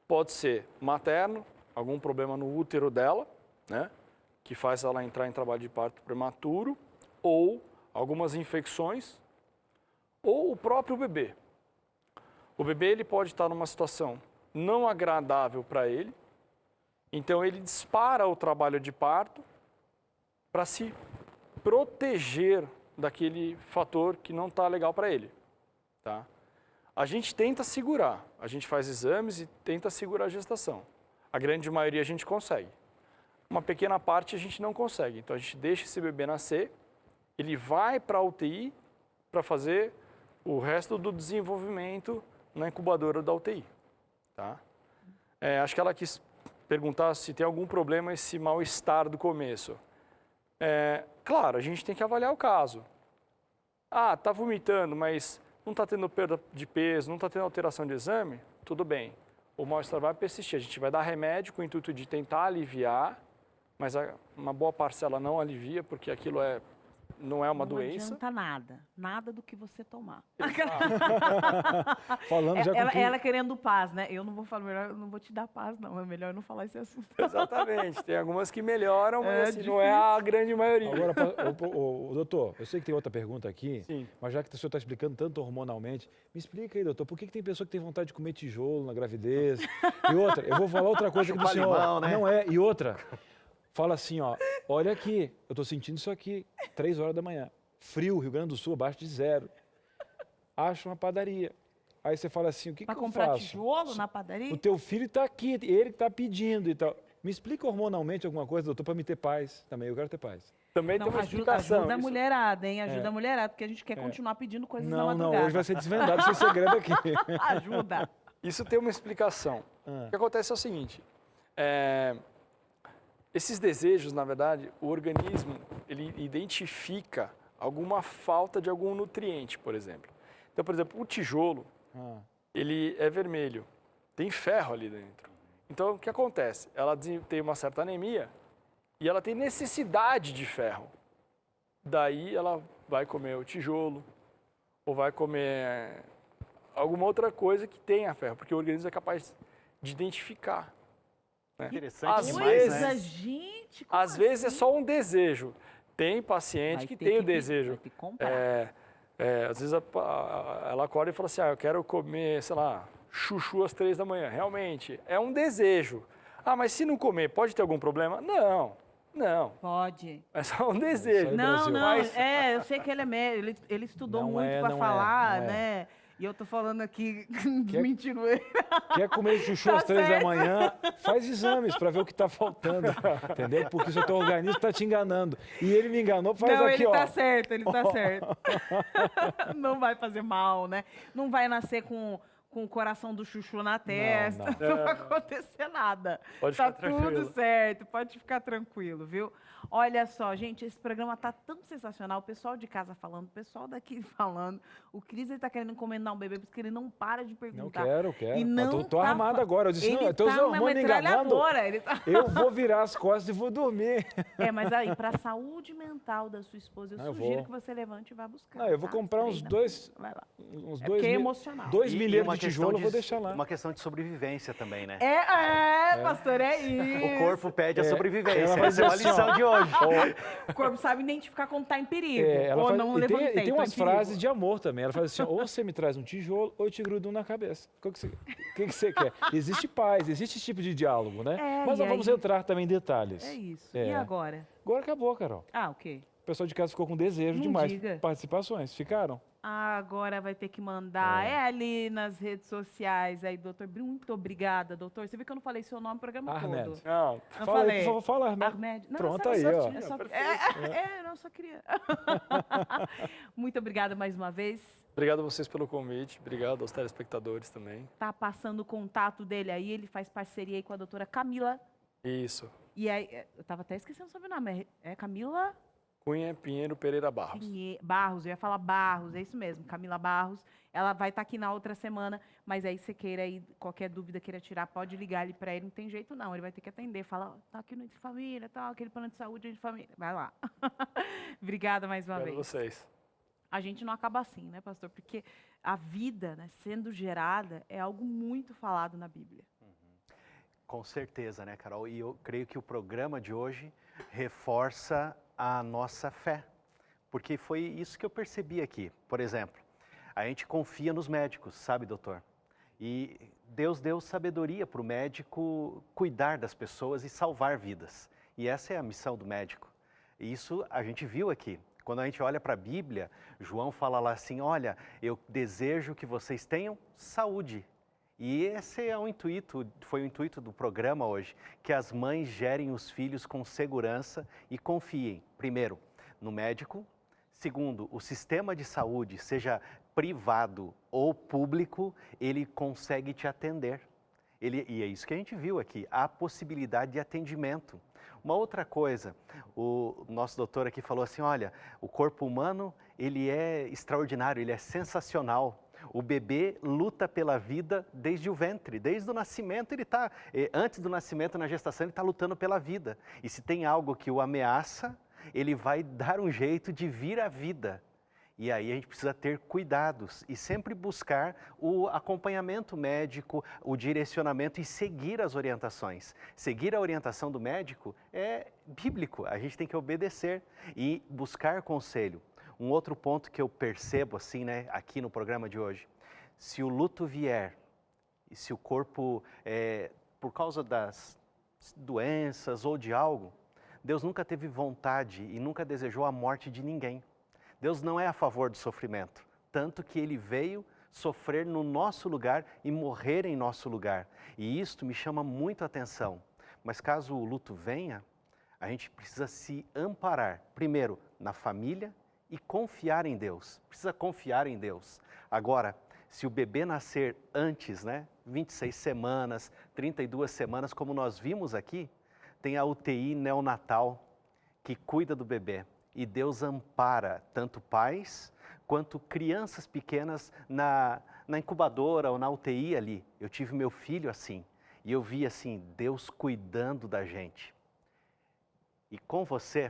Pode ser materno, algum problema no útero dela, né? Que faz ela entrar em trabalho de parto prematuro, ou algumas infecções, ou o próprio bebê. O bebê ele pode estar numa situação não agradável para ele, então ele dispara o trabalho de parto para se proteger daquele fator que não está legal para ele. Tá? A gente tenta segurar, a gente faz exames e tenta segurar a gestação. A grande maioria a gente consegue. Uma pequena parte a gente não consegue, então a gente deixa esse bebê nascer, ele vai para a UTI para fazer o resto do desenvolvimento na incubadora da UTI. Tá? Acho que ela quis perguntar se tem algum problema esse mal-estar do começo. Claro, a gente tem que avaliar o caso. Ah, está vomitando, mas não está tendo perda de peso, não está tendo alteração de exame, tudo bem. O mal-estar vai persistir. A gente vai dar remédio com o intuito de tentar aliviar, mas uma boa parcela não alivia, porque aquilo não é uma doença. Não adianta nada do que você tomar. Falando já com ela querendo paz, né? Eu não vou falar, melhor, não vou te dar paz, não. É melhor não falar esse assunto. Exatamente. Tem algumas que melhoram, mas assim, não é a grande maioria. Agora, doutor, eu sei que tem outra pergunta aqui, Sim. mas já que o senhor está explicando tanto hormonalmente, me explica aí, doutor, por que tem pessoa que tem vontade de comer tijolo na gravidez? E outra, eu vou falar outra coisa aqui do senhor. Limão, né? Não é, e outra, fala assim, ó, olha aqui, eu tô sentindo isso aqui, 3 horas da manhã, frio, Rio Grande do Sul, abaixo de 0. Acha uma padaria. Aí você fala assim, o que eu faço? Pra comprar tijolo na padaria? O teu filho está aqui, ele que está pedindo e tal. Me explica hormonalmente alguma coisa, doutor, para me ter paz também, eu quero ter paz. Também tem uma explicação. Ajuda a mulherada, hein? Ajuda a mulherada, porque a gente quer continuar pedindo coisas na madrugada. Não, hoje vai ser desvendado esse segredo aqui. Ajuda. Isso tem uma explicação. O que acontece é o seguinte, esses desejos, na verdade, o organismo, ele identifica alguma falta de algum nutriente, por exemplo. Então, por exemplo, o tijolo, ele é vermelho, tem ferro ali dentro. Então, o que acontece? Ela tem uma certa anemia e ela tem necessidade de ferro. Daí, ela vai comer o tijolo ou vai comer alguma outra coisa que tenha ferro, porque o organismo é capaz de identificar. Né? Interessante Às demais, vezes, né? Gente, às vezes é só um desejo. Tem paciente Vai que ter tem o que desejo. vai ter que comprar. Às vezes ela acorda e fala assim, eu quero comer, sei lá, chuchu às 3 da manhã. Realmente, é um desejo. Mas se não comer, pode ter algum problema? Não. Pode. É só um desejo. Não, Mas- eu sei que ele é médico, ele estudou Não muito é, para não é, falar, não é. né? E eu tô falando aqui, desmentindo ele. Quer comer chuchu Tá às 3 da certo. manhã, faz exames para ver o que está faltando, entendeu? Porque o seu teu organismo está te enganando. E ele me enganou, faz Não, aqui, ele ó. tá certo, ele tá certo. Não vai fazer mal, né? Não vai nascer com o coração do chuchu na testa, não. não vai acontecer nada. Pode Tá ficar tudo tranquilo. certo, pode ficar tranquilo, viu? Olha só, gente, esse programa tá tão sensacional, o pessoal de casa falando, o pessoal daqui falando, o Cris ele tá querendo encomendar um bebê porque ele não para de Não perguntar. quero. E não tô tá armado fa- agora. Eu disse, Ele não, teus tá uma hormônios enganando. metralhadora, ele tá... Eu vou virar as costas e vou dormir. Mas aí, para a saúde mental da sua esposa, eu Eu sugiro vou. que você levante e vá buscar. Não, eu vou tá? comprar uns Treina. 2 Vai lá. uns É 2 porque é emocional. 2 E milheiros uma de questão tijolo eu vou deixar lá. Uma questão de sobrevivência também, né? Pastor, é isso. O corpo pede a Ela sobrevivência. vai Essa é uma dizer assim, lição ó, de hoje. O corpo sabe identificar quando está em perigo. Ela ou faz- não e tem, levantei, e tem tô em umas perigo. frases de amor também. Ela faz assim, ou você me traz um tijolo ou eu te grudo um na cabeça. O que você quer? Existe paz, existe esse tipo de diálogo, né? Mas e não vamos aí? entrar também em detalhes. É isso. É. E agora? Agora acabou, Carol. O quê? O pessoal de casa ficou com desejo Não de mais diga. participações. Ficaram? Agora vai ter que mandar. É ali nas redes sociais. Aí, doutor, muito obrigada, doutor. Você viu que eu não falei seu nome o programa Ahmed. todo. Não, Eu Fala aí, falei. por favor, fala, Ahmed. Ahmed. Não, Pronto só- aí, só- ó. eu só- não, só queria. Muito obrigada mais uma vez. obrigado a vocês pelo convite. Obrigado aos telespectadores também. Tá passando o contato dele aí. Ele faz parceria aí com a doutora Camila. Isso. E aí, eu tava até esquecendo o sobrenome. É Camila Cunha Pinheiro Pereira Barros. Barros. Eu ia falar Barros, é isso mesmo. Camila Barros. Ela vai estar aqui na outra semana, mas aí você queira aí, qualquer dúvida queira tirar, pode ligar ali para ele, não tem jeito não. Ele vai ter que atender, fala, tá aqui no Entre Família, tá, aquele plano de saúde Entre Família. Vai lá. Obrigada mais uma Obrigado a vez. vocês. A gente não acaba assim, né, pastor? Porque a vida, né, sendo gerada, é algo muito falado na Bíblia. Com certeza, né, Carol? E eu creio que o programa de hoje reforça a nossa fé. Porque foi isso que eu percebi aqui. Por exemplo, a gente confia nos médicos, sabe, doutor? E Deus deu sabedoria para o médico cuidar das pessoas e salvar vidas. E essa é a missão do médico. E isso a gente viu aqui. Quando a gente olha para a Bíblia, João fala lá assim, olha, eu desejo que vocês tenham saúde. E esse é o intuito, foi o intuito do programa hoje, que as mães gerem os filhos com segurança e confiem, primeiro, no médico, segundo, o sistema de saúde, seja privado ou público, ele consegue te atender. E é isso que a gente viu aqui, a possibilidade de atendimento. Uma outra coisa, o nosso doutor aqui falou assim, olha, o corpo humano, ele é extraordinário, ele é sensacional. O bebê luta pela vida desde o ventre, desde o nascimento ele está, antes do nascimento, na gestação, ele está lutando pela vida. E se tem algo que o ameaça, ele vai dar um jeito de vir à vida. E aí a gente precisa ter cuidados e sempre buscar o acompanhamento médico, o direcionamento e seguir as orientações. Seguir a orientação do médico é bíblico, a gente tem que obedecer e buscar conselho. Um outro ponto que eu percebo assim, né, aqui no programa de hoje, se o luto vier e se o corpo, por causa das doenças ou de algo, Deus nunca teve vontade e nunca desejou a morte de ninguém. Deus não é a favor do sofrimento, tanto que Ele veio sofrer no nosso lugar e morrer em nosso lugar. E isto me chama muito a atenção. Mas caso o luto venha, a gente precisa se amparar, primeiro, na família e confiar em Deus. Precisa confiar em Deus. Agora, se o bebê nascer antes, 26 semanas, 32 semanas, como nós vimos aqui, tem a UTI neonatal que cuida do bebê. E Deus ampara tanto pais quanto crianças pequenas na incubadora ou na UTI ali. Eu tive meu filho assim e eu vi assim, Deus cuidando da gente. E com você,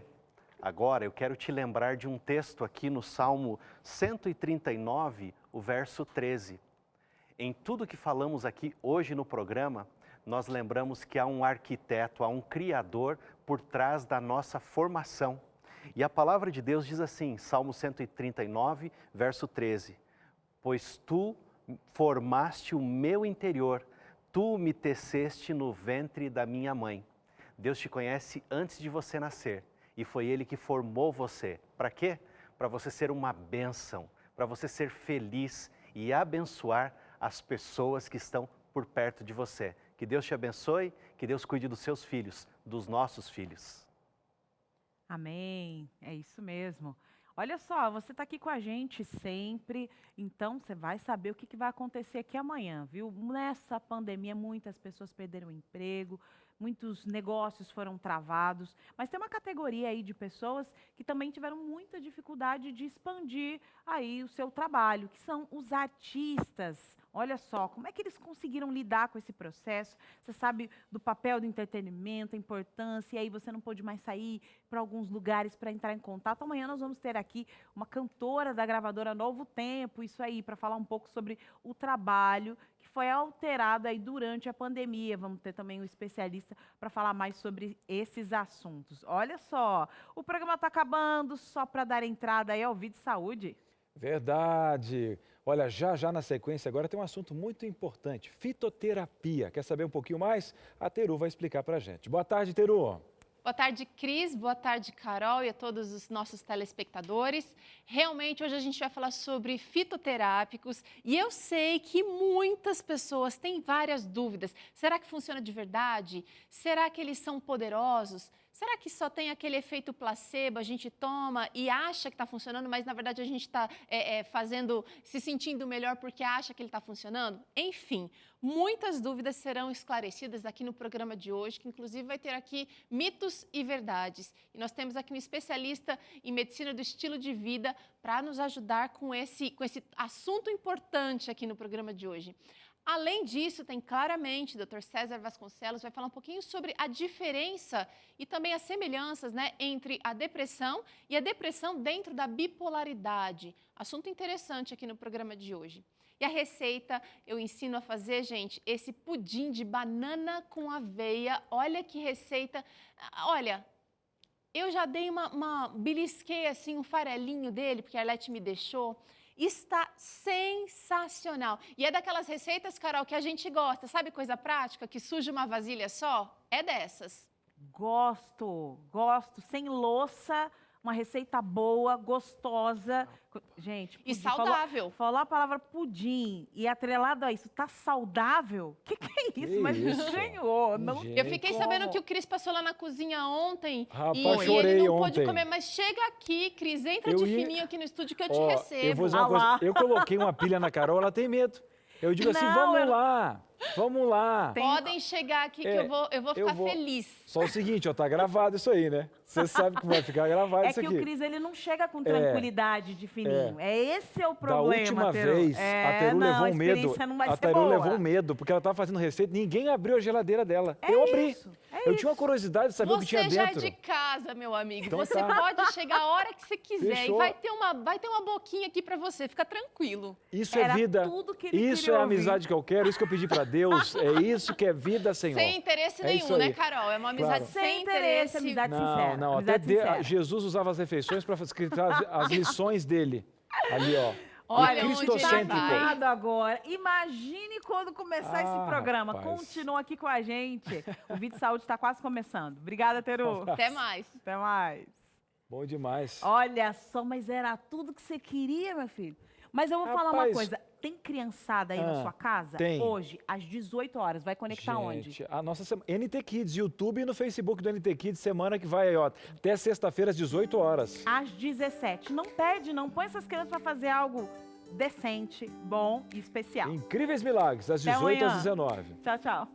agora eu quero te lembrar de um texto aqui no Salmo 139, o verso 13. Em tudo que falamos aqui hoje no programa, nós lembramos que há um arquiteto, há um criador por trás da nossa formação. E a palavra de Deus diz assim, Salmo 139, verso 13. Pois tu formaste o meu interior, tu me teceste no ventre da minha mãe. Deus te conhece antes de você nascer e foi Ele que formou você. Para quê? Para você ser uma bênção, para você ser feliz e abençoar as pessoas que estão por perto de você. Que Deus te abençoe, que Deus cuide dos seus filhos, dos nossos filhos. Amém, é isso mesmo. Olha só, você está aqui com a gente sempre, então você vai saber o que vai acontecer aqui amanhã, viu? Nessa pandemia, muitas pessoas perderam o emprego, muitos negócios foram travados, mas tem uma categoria aí de pessoas que também tiveram muita dificuldade de expandir aí o seu trabalho, que são os artistas. Olha só, como é que eles conseguiram lidar com esse processo? Você sabe do papel do entretenimento, a importância, e aí você não pôde mais sair para alguns lugares para entrar em contato. Amanhã nós vamos ter aqui uma cantora da gravadora Novo Tempo, isso aí, para falar um pouco sobre o trabalho que foi alterado aí durante a pandemia. Vamos ter também um especialista para falar mais sobre esses assuntos. Olha só, o programa está acabando, só para dar entrada aí ao Vídeo Saúde. Verdade. Olha, já na sequência agora tem um assunto muito importante, fitoterapia. Quer saber um pouquinho mais? A Teru vai explicar pra gente. Boa tarde, Teru. Boa tarde, Cris. Boa tarde, Carol, e a todos os nossos telespectadores. Realmente, hoje a gente vai falar sobre fitoterápicos e eu sei que muitas pessoas têm várias dúvidas. Será que funciona de verdade? Será que eles são poderosos? Será que só tem aquele efeito placebo, a gente toma e acha que está funcionando, mas na verdade a gente está se sentindo melhor porque acha que ele está funcionando? Enfim, muitas dúvidas serão esclarecidas aqui no programa de hoje, que inclusive vai ter aqui mitos e verdades. E nós temos aqui um especialista em medicina do estilo de vida para nos ajudar com esse assunto importante aqui no programa de hoje. Além disso, tem claramente, o Dr. César Vasconcelos vai falar um pouquinho sobre a diferença e também as semelhanças, entre a depressão e a depressão dentro da bipolaridade. Assunto interessante aqui no programa de hoje. E a receita, eu ensino a fazer, gente, esse pudim de banana com aveia. Olha que receita. Olha, eu já dei belisquei assim um farelinho dele, porque a Arlete me deixou. Está sensacional. E é daquelas receitas, Carol, que a gente gosta. Sabe coisa prática, que suja uma vasilha só? É dessas. Gosto. Sem louça, uma receita boa, gostosa. Gente, e saudável. Falou a palavra pudim e atrelado a isso, tá saudável? Que é isso? Mas ganhou. Eu fiquei sabendo que o Cris passou lá na cozinha ontem. Rapaz, e ele não pôde comer. Mas chega aqui, Cris, entra de fininho aqui no estúdio que eu te recebo. Eu vou dizer uma coisa. Eu coloquei uma pilha na Carol, ela tem medo. Eu digo assim, vamos lá. Vamos lá. Podem chegar aqui que eu vou ficar feliz. Só o seguinte, ó, tá gravado isso aí, né? Você sabe que vai ficar gravado isso aqui. É que o Cris, ele não chega com tranquilidade de fininho. Esse é o problema, Da última Teru. vez, a Teru levou um medo. Não vai A ser Teru boa. levou um medo, porque ela tava fazendo receita, ninguém abriu a geladeira dela. Eu abri. Eu tinha uma curiosidade de saber o que tinha Você já dentro. é de casa, meu amigo. Então você tá. pode chegar a hora que você quiser. Fechou. E vai ter uma boquinha aqui pra você. Fica tranquilo. Isso é vida. Tudo que ele Isso queria é a ouvir. amizade que eu quero, isso que eu pedi pra Deus. É isso que é vida, Senhor. Sem interesse É isso nenhum, né, aí. Carol? É uma amizade Claro. sem interesse. amizade Não, sincera. não, até amizade sincera. Jesus usava as refeições para escrever as lições dele. Ali, ó. Olha, cristocêntrico. tá agora. Imagine quando começar esse programa. rapaz. Continua aqui com a gente. O Vídeo Saúde está quase começando. Obrigada, Teru. Até mais. Até mais. Bom demais. Olha só, mas era tudo que você queria, meu filho. Mas eu vou falar uma Rapaz. coisa. Tem criançada aí na sua casa? tem. Hoje, às 18 horas. Vai conectar onde? Gente, a nossa NT Kids, YouTube e no Facebook do NT Kids, semana que vai, ó, até sexta-feira às 18 horas. Às 17. Não perde, não. Põe essas crianças para fazer algo decente, bom e especial. Incríveis Milagres, às Até 18 às amanhã. 19. Tchau, tchau.